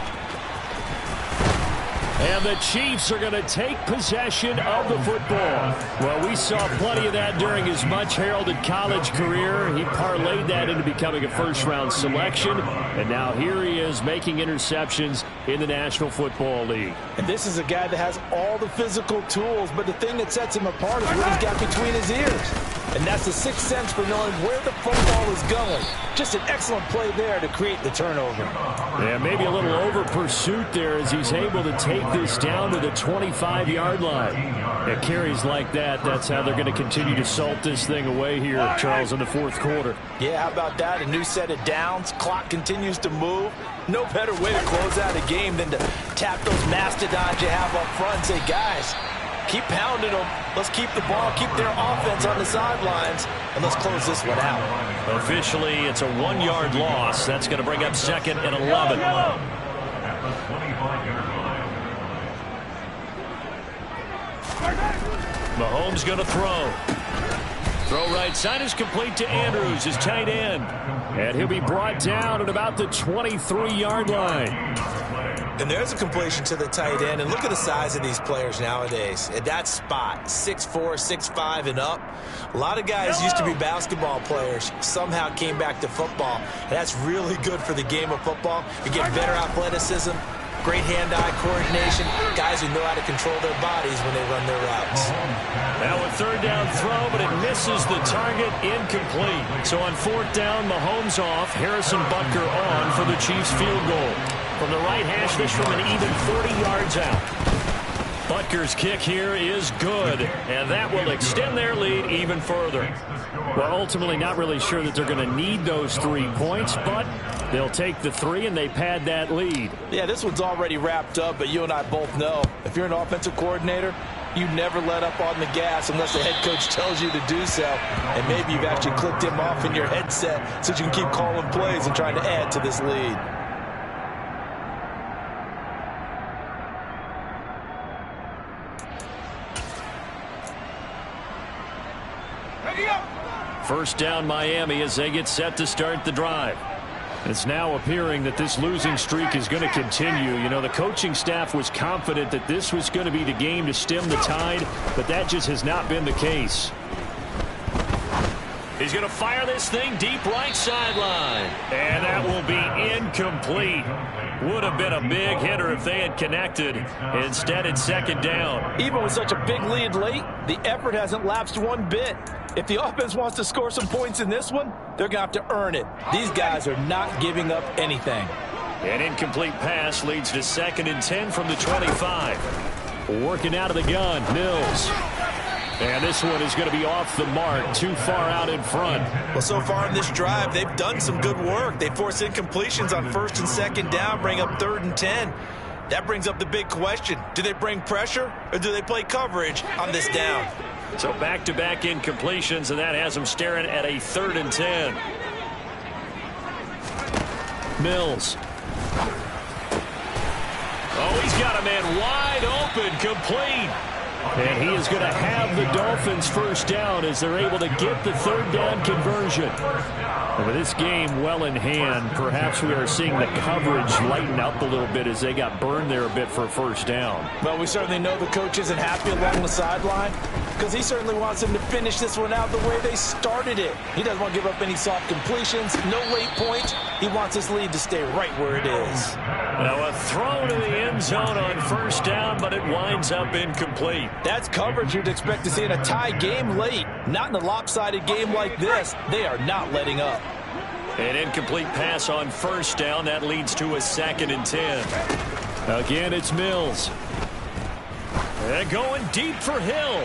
And the Chiefs are going to take possession of the football. Well, we saw plenty of that during his much-heralded college career. He parlayed that into becoming a first-round selection. And now here he is making interceptions in the National Football League. And this is a guy that has all the physical tools, but the thing that sets him apart is what he's got between his ears. And that's the sixth sense for knowing where the football is going. Just an excellent play there to create the turnover. Yeah, maybe a little over pursuit there as he's able to take this down to the 25-yard line. At carries like that, that's how they're going to continue to salt this thing away here, Charles, in the 4th quarter. Yeah, how about that? A new set of downs. Clock continues to move. No better way to close out a game than to tap those mastodons you have up front and say, guys, keep pounding them. Let's keep the ball, keep their offense on the sidelines, and let's close this one out. Officially, it's a 1-yard loss. That's going to bring up 2nd and 11. Mahomes going to throw. Throw right side is complete to Andrews, his tight end. And he'll be brought down at about the 23-yard line. And there's a completion to the tight end. And look at the size of these players nowadays. At that spot, 6'4", 6'5", and up. A lot of guys used to be basketball players, somehow came back to football. And that's really good for the game of football. You get better athleticism, great hand-eye coordination, guys who know how to control their bodies when they run their routes. Now a 3rd down throw, but it misses the target, incomplete. So on 4th down, Mahomes off, Harrison Butker on for the Chiefs field goal. From the right hash, this from an even 40 yards out. Butker's kick here is good, and that will extend their lead even further. Well, ultimately not really sure that they're going to need those 3 points, but they'll take the 3 and they pad that lead. Yeah, this one's already wrapped up, but you and I both know if you're an offensive coordinator, you never let up on the gas unless the head coach tells you to do so. And maybe you've actually clicked him off in your headset so you can keep calling plays and trying to add to this lead. First down Miami as they get set to start the drive. It's now appearing that this losing streak is going to continue. You know, the coaching staff was confident that this was going to be the game to stem the tide, but that just has not been the case. He's going to fire this thing deep right sideline. And that will be incomplete. Would have been a big hitter if they had connected. Instead, it's 2nd down. Even with such a big lead late, the effort hasn't lapsed one bit. If the offense wants to score some points in this one, they're going to have to earn it. These guys are not giving up anything. An incomplete pass leads to 2nd and 10 from the 25. Working out of the gun, Mills. And this one is going to be off the mark, too far out in front. Well, so far in this drive, they've done some good work. They force incompletions on 1st and 2nd down, bring up 3rd and 10. That brings up the big question. Do they bring pressure or do they play coverage on this down? So back-to-back incompletions, and that has him staring at a 3rd and 10. Mills. Oh, he's got a man wide open, complete. And he is going to have the Dolphins first down as they're able to get the 3rd down conversion. And with this game well in hand, perhaps we are seeing the coverage lighten up a little bit as they got burned there a bit for a first down. Well, we certainly know the coach isn't happy along the sideline because he certainly wants them to finish this one out the way they started it. He doesn't want to give up any soft completions, no late points. He wants this lead to stay right where it is. Now a throw to the end zone on first down, but it winds up incomplete. That's coverage you'd expect to see in a tie game late. Not in a lopsided game like this. They are not letting up. An incomplete pass on first down. That leads to a 2nd and 10. Again, it's Mills. And going deep for Hill.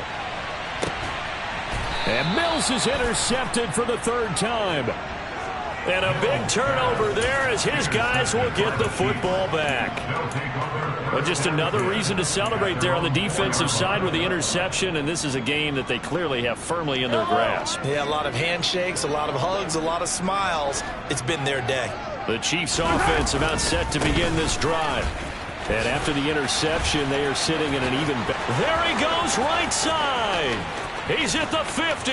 And Mills is intercepted for the 3rd time. And a big turnover there as his guys will get the football back. Well, just another reason to celebrate there on the defensive side with the interception, and this is a game that they clearly have firmly in their grasp. Yeah, a lot of handshakes, a lot of hugs, a lot of smiles. It's been their day. The Chiefs offense about set to begin this drive. And after the interception, they are sitting in an even better. There he goes, right side. He's at the 50,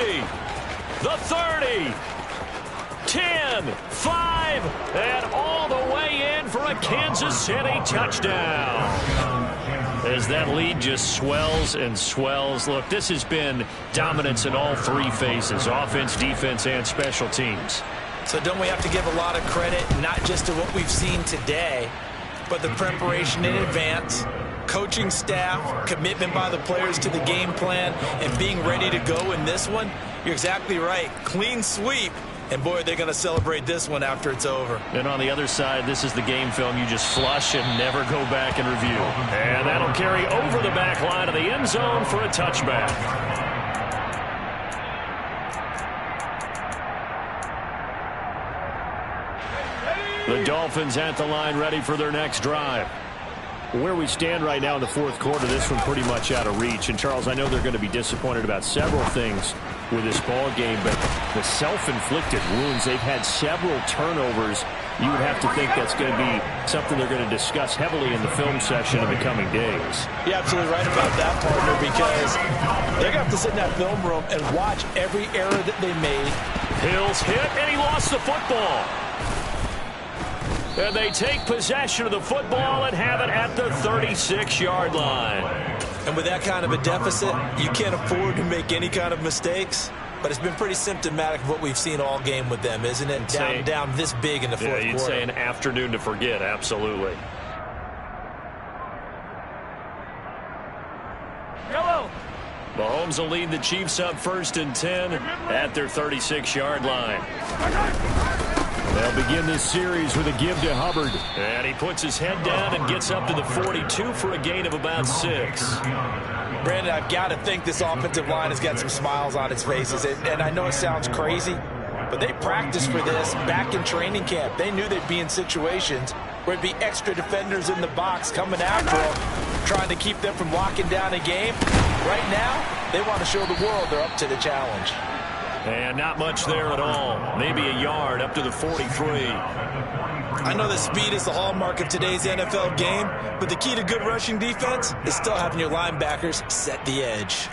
the 30. 10, 5, and all the way in for a Kansas City touchdown. As that lead just swells and swells. Look, this has been dominance in all 3 phases, offense, defense, and special teams. So don't we have to give a lot of credit, not just to what we've seen today, but the preparation in advance, coaching staff, commitment by the players to the game plan, and being ready to go in this one? You're exactly right. Clean sweep. And, boy, they're going to celebrate this one after it's over. And on the other side, this is the game film you just flush and never go back and review. And that'll carry over the back line of the end zone for a touchback. The Dolphins at the line ready for their next drive. Where we stand right now in the 4th quarter, this one pretty much out of reach. And, Charles, I know they're going to be disappointed about several things with this ball game, but the self-inflicted wounds, they've had several turnovers. You would have to think that's going to be something they're going to discuss heavily in the film session in the coming days. You're absolutely right about that, partner, because they're going to have to sit in that film room and watch every error that they made. Hill's hit, and he lost the football. And they take possession of the football and have it at the 36-yard line. And with that kind of a deficit, you can't afford to make any kind of mistakes. But it's been pretty symptomatic of what we've seen all game with them, isn't it? Down this big in the 4th quarter. You'd say an afternoon to forget, absolutely. Yellow. Mahomes will lead the Chiefs up 1st and 10 at their 36-yard line. They'll begin this series with a give to Hubbard. And he puts his head down and gets up to the 42 for a gain of about 6. Brandon, I've got to think this offensive line has got some smiles on its faces. And I know it sounds crazy, but they practiced for this back in training camp. They knew they'd be in situations where it'd be extra defenders in the box coming after them, trying to keep them from locking down a game. Right now, they want to show the world they're up to the challenge. And not much there at all. Maybe a yard up to the 43. I know that speed is the hallmark of today's NFL game, but the key to good rushing defense is still having your linebackers set the edge.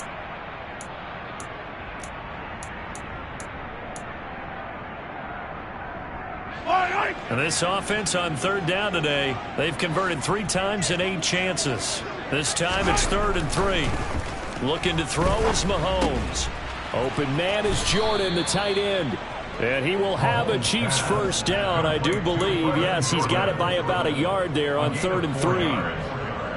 And this offense on 3rd down today, they've converted 3 times in 8 chances. This time it's 3rd and 3. Looking to throw is Mahomes. Open man is Jordan, the tight end. And he will have a Chiefs first down, I do believe. Yes, he's got it by about a yard there on 3rd and 3.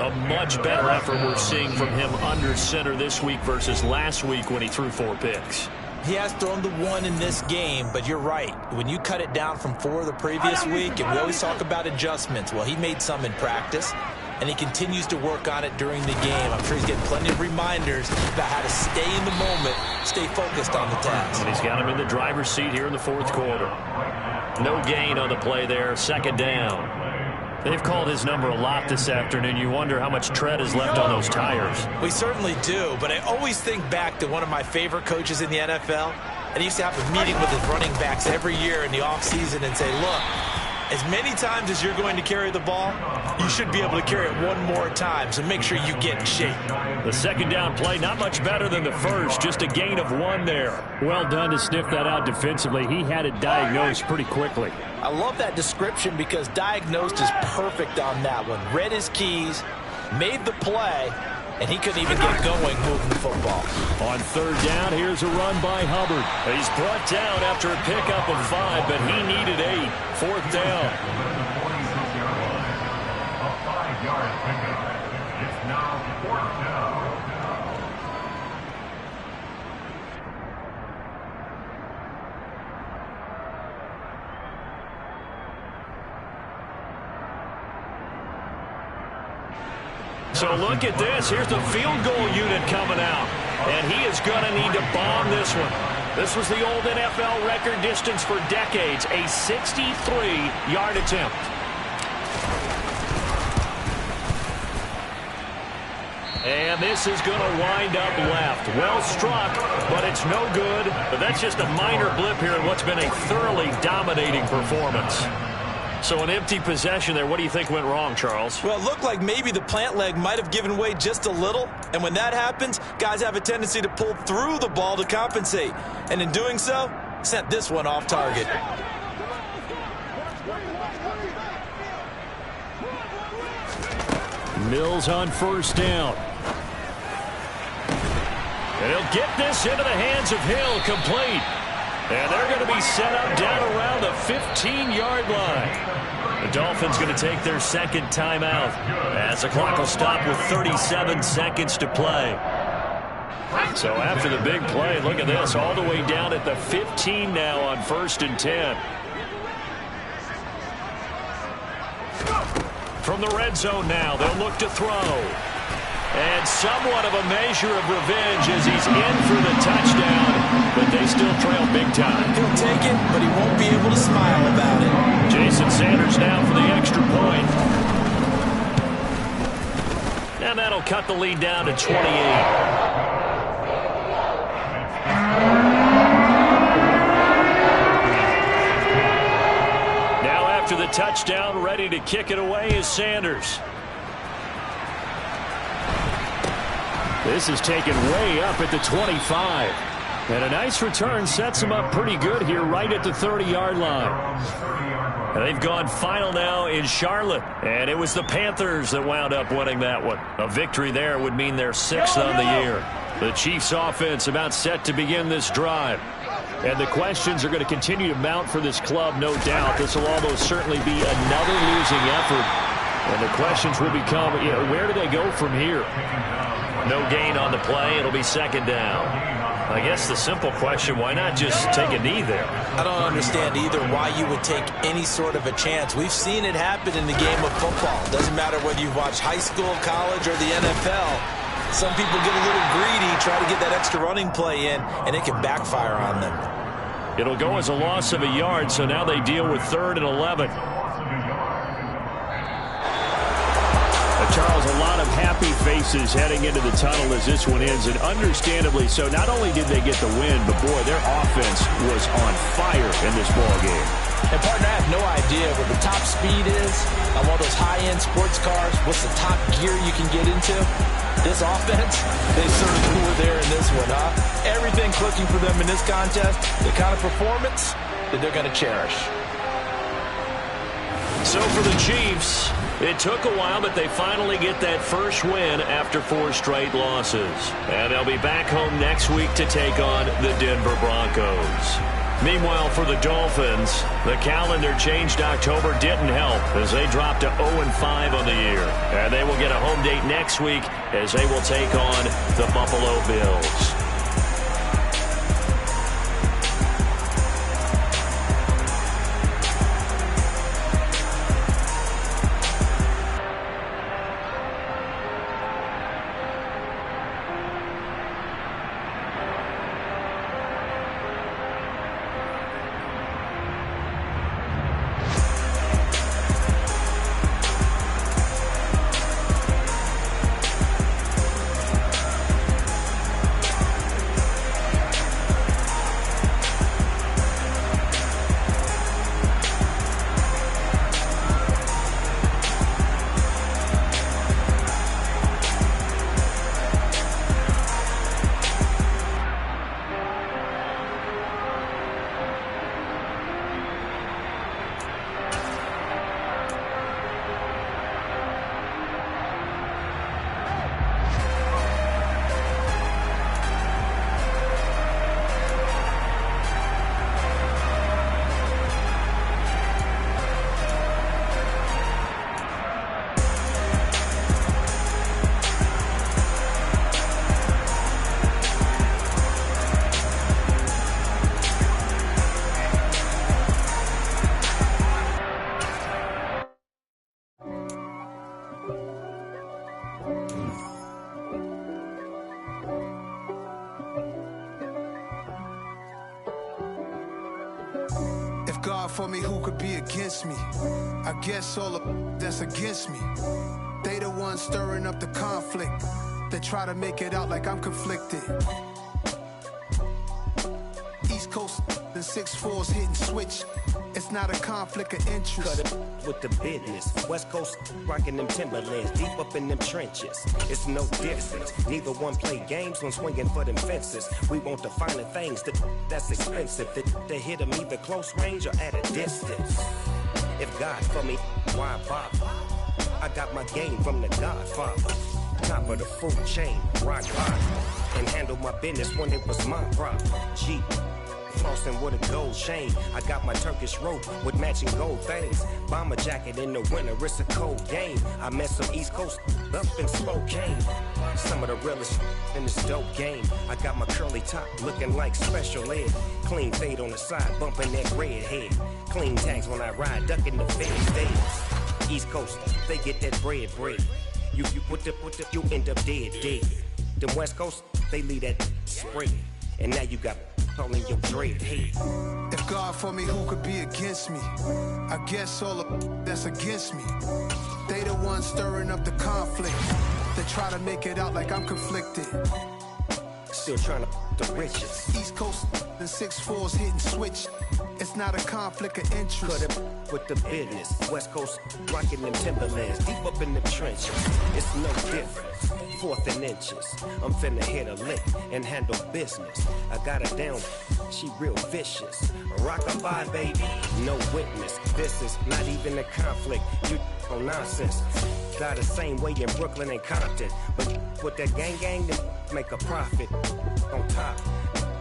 A much better effort we're seeing from him under center this week versus last week when he threw 4 picks. He has thrown the 1 in this game, but you're right. When you cut it down from 4 the previous week, and we always talk about adjustments, well, he made some in practice, and he continues to work on it during the game. I'm sure he's getting plenty of reminders about how to stay in the moment, stay focused on the task. And he's got him in the driver's seat here in the 4th quarter. No gain on the play there, 2nd down. They've called his number a lot this afternoon. You wonder how much tread is left on those tires. We certainly do, but I always think back to one of my favorite coaches in the NFL. And he used to have a meeting with his running backs every year in the offseason and say, look, as many times as you're going to carry the ball, you should be able to carry it one more time, so make sure you get in shape. The second down play, not much better than the first, just a gain of 1 there. Well done to sniff that out defensively. He had it diagnosed pretty quickly. I love that description because diagnosed is perfect on that one. Read his keys, made the play, and he couldn't even get going moving the football. On third down, here's a run by Hubbard. He's brought down after a pickup of 5, but he needed 8. Fourth down. A 5-yard pickup. It's now 4th down. So look at this. Here's the field goal unit coming out. And he is going to need to bomb this one. This was the old NFL record distance for decades, a 63-yard attempt. And this is going to wind up left. Well struck, but it's no good. But that's just a minor blip here in what's been a thoroughly dominating performance. So an empty possession there. What do you think went wrong, Charles? Well, it looked like maybe the plant leg might have given way just a little. And when that happens, guys have a tendency to pull through the ball to compensate. And in doing so, sent this one off target. Mills on first down. And he'll get this into the hands of Hill, complete. And they're going to be set up down around the 15-yard line. The Dolphins going to take their second timeout as the clock will stop with 37 seconds to play. So after the big play, look at this, all the way down at the 15 now on 1st and 10. From the red zone now, they'll look to throw. And somewhat of a measure of revenge as he's in for the touchdown, but they still trail big time. He'll take it, but he won't be able to smile about it. Jason Sanders now for the extra point. And that'll cut the lead down to 28. Now after the touchdown, ready to kick it away is Sanders. This is taken way up at the 25. And a nice return sets him up pretty good here right at the 30-yard line. And they've gone final now in Charlotte. And it was the Panthers that wound up winning that one. A victory there would mean they're 6th on the year. The Chiefs offense about set to begin this drive. And the questions are going to continue to mount for this club, no doubt. This will almost certainly be another losing effort. And the questions will become, where do they go from here? No gain on the play. It'll be second down. I guess the simple question, why not just take a knee there? I don't understand either why you would take any sort of a chance. We've seen it happen in the game of football. Doesn't matter whether you've watched high school, college, or the NFL. Some people get a little greedy, try to get that extra running play in, and it can backfire on them. It'll go as a loss of a yard, so now they deal with 3rd and 11. Charles, a lot of happy faces heading into the tunnel as this one ends, and understandably so. Not only did they get the win, but boy, their offense was on fire in this ball game. And partner, I have no idea what the top speed is on one of those high-end sports cars. What's the top gear you can get into? This offense, they certainly were there in this one, huh? Everything clicking for them in this contest, the kind of performance that they're going to cherish. So for the Chiefs, it took a while, but they finally get that first win after 4 straight losses. And they'll be back home next week to take on the Denver Broncos. Meanwhile, for the Dolphins, the calendar changed. October didn't help as they dropped to 0-5 on the year. And they will get a home date next week as they will take on the Buffalo Bills. for me, who could be against me? I guess all the that's against me. They the ones stirring up the conflict. They try to make it out like I'm conflicted. East Coast and 6'4's hitting switch. It's not a conflict of interest. Cut it with the business. West Coast rocking them Timberlands, deep up in them trenches. It's no difference. Neither one play games when swinging for them fences. We want the finer things that's expensive. They hit them either close range or at a distance. If God for me, why bother? I got my game from the Godfather. Top of the food chain, rock bottom. And handle my business when it was my problem. G. Flossing with a gold chain. I got my Turkish rope with matching gold things. Bomber jacket in the winter, it's a cold game. I met some East Coast up in Spokane. Some of the realest in this dope game. I got my curly top looking like special ed. Clean fade on the side, bumping that red head. Clean tags when I ride, ducking the feds. East Coast, they get that bread. You put the, you end up dead. Them West Coast, they leave that spread. And now you got calling your dread head. If God for me, who could be against me? I guess all the that's against me. They the ones stirring up the conflict. They try to make it out like I'm conflicted. Still trying to the riches. East Coast and 6'4's hitting switch. It's not a conflict of interest. Cut it with the business. West Coast rocking them Timberlands, deep up in the trenches. It's no difference. 4th and inches. I'm finna hit a lick and handle business. I got her down, she real vicious. Rock-a-bye, baby, no witness. This is not even a conflict. You on nonsense. Die the same way in Brooklyn and Compton. But with that gang, then make a profit. On top,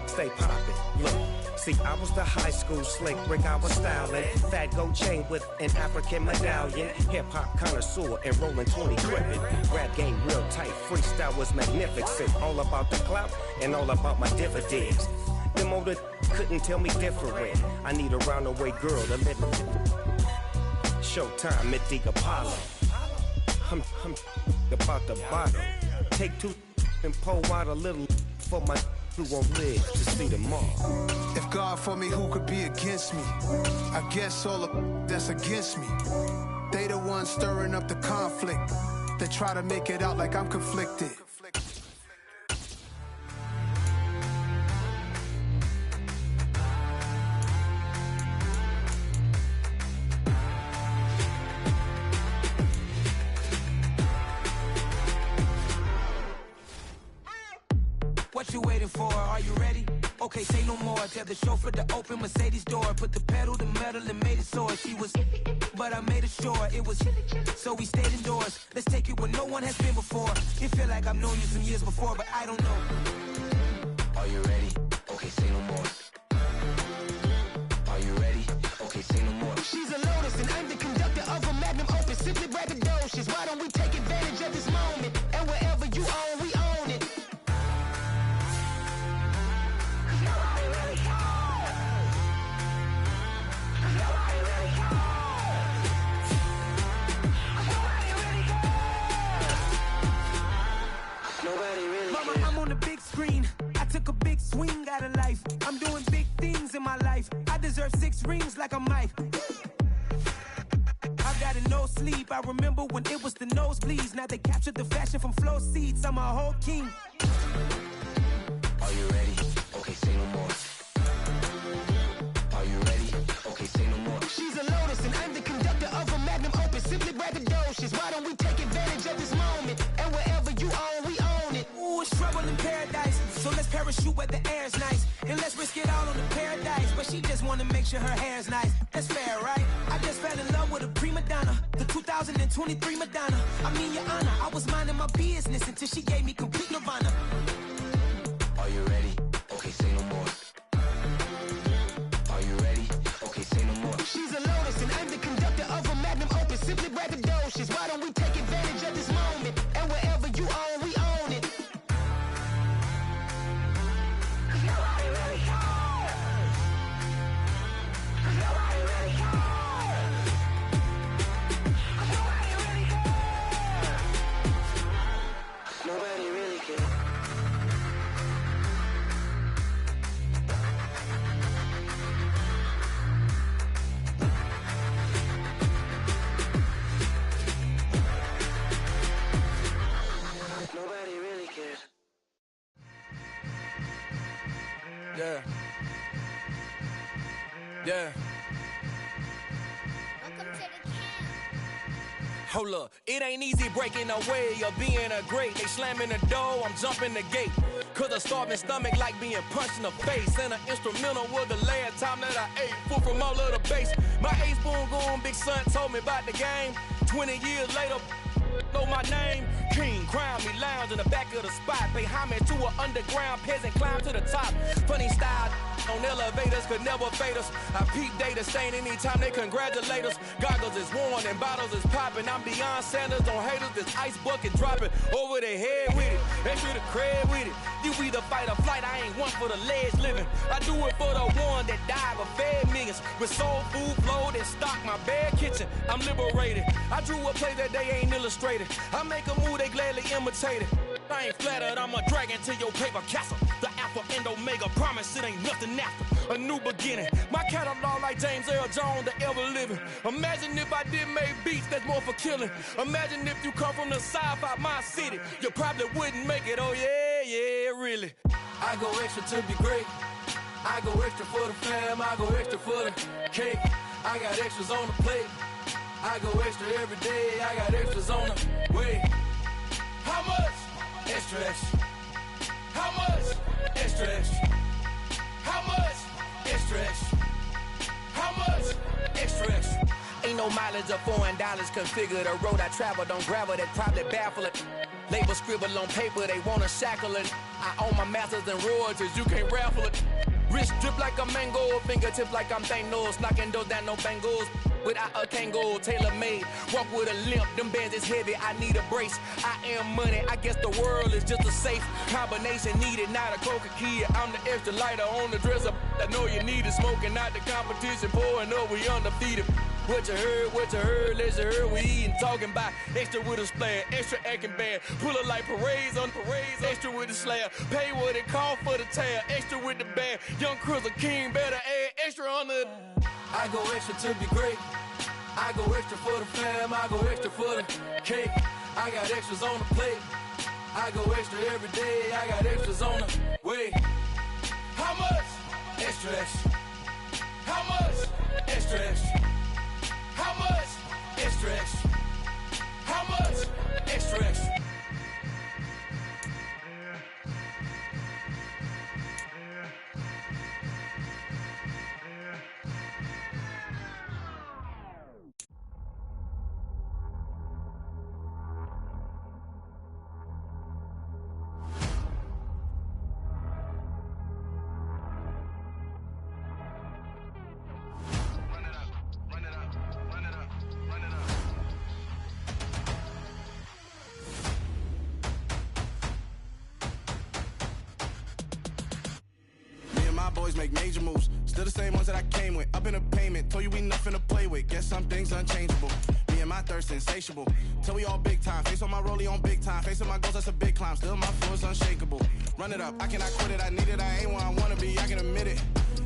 stay poppin'. Look. See, I was the high school slick Rick, I was styling. Fat gold chain with an African medallion. Hip-hop connoisseur and rolling 20 crippin'. Rap game real tight, freestyle was magnificent. All about the clout and all about my dividends. Them older couldn't tell me different. I need a roundaway girl to let me. Showtime at the Apollo. I'm about the bottom. Take 2 and pour out a little for my who won't live to see tomorrow. If God for me, who could be against me? I guess all the that's against me. They the ones stirring up the conflict. They try to make it out like I'm conflicted. What you waiting for? Are you ready? Okay, say no more. Tell the chauffeur to open Mercedes door. Put the pedal to metal and made it soar. She was, but I made it sure it was. So we stayed indoors. Let's take it where no one has been before. It feel like I've known you some years before, but I don't know. Are you ready? Okay, say no more. Are you ready? Okay, say no more. She's a Lotus and I'm the conductor of a magnum opus. Simply braggadocious. Why don't we take advantage of this moment? And wherever you own, we own it. Mama, I'm on the big screen. I took a big swing out of life. I'm doing big things in my life. I deserve 6 rings like a Mike. I've got a no sleep. I remember when it was the nosebleeds. Now they captured the fashion from flow seats. I'm a whole king. Are you ready? Okay, say no more. Are you ready? Okay, say no more. She's a Lotus and I'm the conductor of a magnum opus. Simply braggadocious. Why don't we take advantage of this moment? And wherever you own, we own it. Ooh, it's trouble in paradise. So let's parachute where the air's nice. And let's risk it all on the paradise. But she just wanna make sure her hair's nice. That's fair, right? I just fell in love with a prima donna. The 2023 Madonna. I mean, your honor, I was minding my business until she gave me complete nirvana. Are you ready? Okay, say no more. Are you ready? Okay, say no more. She's a Lotus and I'm the conductor of a magnum opus. Simply braggadocious. Why don't we take advantage of this moment? And wherever you own, we own it. Nobody really cares. Nobody really cares. Nobody really cares. Nobody really cares. Yeah. Yeah. Hold up, it ain't easy breaking away or being a great. They slamming the door, I'm jumping the gate. Cause a starving stomach like being punched in the face. And an instrumental was the last time that I ate. Full from all of the bass. My ace boom going, big son told me about the game. 20 years later, know my name. King, crown me, lounge in the back of the spot. Pay homage to an underground peasant, climb to the top. Funny style on elevators could never fade us. I peep data stain anytime they congratulate us. Goggles is worn and bottles is popping. I'm beyond Sanders on haters, this ice bucket dropping over their head with it. Extra the cred with it. You either fight or flight, I ain't one for the ledge living. I do it for the one that died but fed millions. With soul food flowed and stocked my bare kitchen. I'm liberated. I drew a play that they ain't illustrated. I make a move, they gladly imitate it. I ain't flattered, I'm a dragon to your paper castle. The alpha and omega, promise it ain't nothing after. A new beginning. My catalog like James Earl Jones, the ever living. Imagine if I did make beats that's more for killing. Imagine if you come from the south out my city. You probably wouldn't make it, oh yeah, yeah, really. I go extra to be great. I go extra for the fam, I go extra for the cake. I got extras on the plate. I go extra every day, I got extras on the way. How much? Extra, extra. How much? Extra, extra. How much? Extra, extra. How much? Extra, extra. Ain't no mileage of $4 configure the road I travel. Don't gravel, that probably baffle it. Label scribble on paper, they wanna shackle it. I own my masters and royalties, you can't raffle it. Wrist drip like a mango, fingertips like I'm Thanos. Knocking those down, no bangles. Without a Kango, tailor-made. Walk with a limp, them bands is heavy, I need a brace. I am money, I guess the world is just a safe combination needed, not a coca key. I'm the extra lighter on the dresser. I know you need it, smoking out the competition, pouring up, we undefeated. What you heard, let's heard, we eatin', talking about extra with a splash, extra acting bad. Pull it like parades on parades, extra with the slab. Pay what it cost for the tab, extra with the bag. Young Cruiser King, better add extra on the. I go extra to be great. I go extra for the fam, I go extra for the cake. I got extras on the plate. I go extra every day, I got extras on the way. How much? Extra, extra. How much? Extra, extra. How much? Extra, extra. How much? Extra, extra. Make major moves, still the same ones that I came with. Up in a payment, told you we nothing to play with. Guess some things unchangeable. Me and my thirst insatiable. Till we all big time. Face on my rollie on big time. Facing my goals, that's a big climb. Still my flow is unshakable. Run it up, I cannot quit it. I need it, I ain't where I wanna be. I can admit it.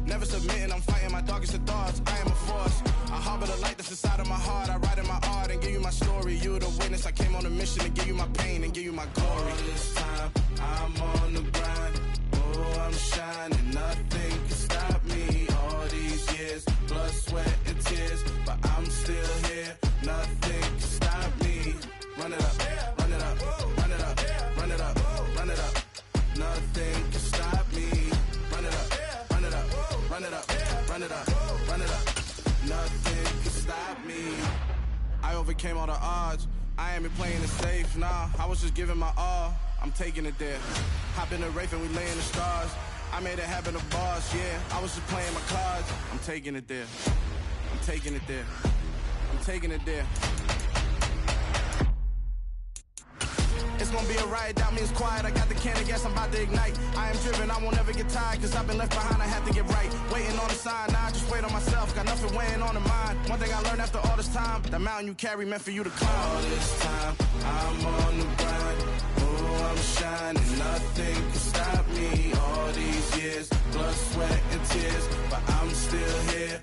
Never submitting, I'm fighting my darkest of thoughts. I am a force. I harbor the light that's inside of my heart. I write in my art and give you my story. You the witness. I came on a mission to give you my pain and give you my glory. All this time, I'm on the grind. Oh, I'm shining. Nothing can stop me. All these years, blood, sweat, and tears, but I'm still here. Nothing can stop me. Run it up, run it up, run it up, run it up, run it up. Nothing can stop me. Run it up, run it up, run it up, run it up, run it up. Nothing can stop me. I overcame all the odds. I ain't been playing it safe, nah. I was just giving my all. I'm taking it there. Hop in the Wraith and we lay in the stars. I made it happen to bars, yeah. I was just playing my cards. I'm taking it there. I'm taking it there. I'm taking it there. It's gonna be a riot, doubt me it's quiet. I got the can of gas, I'm about to ignite. I am driven, I won't ever get tired, cause I've been left behind, I have to get right. Waiting on the sign, now I just wait on myself. Got nothing weighing on the mind. One thing I learned after all this time, the mountain you carry meant for you to climb. All this time, I'm on the grind. Oh, I'm shining, nothing can stop me. All these years, blood, sweat, and tears, but I'm still here.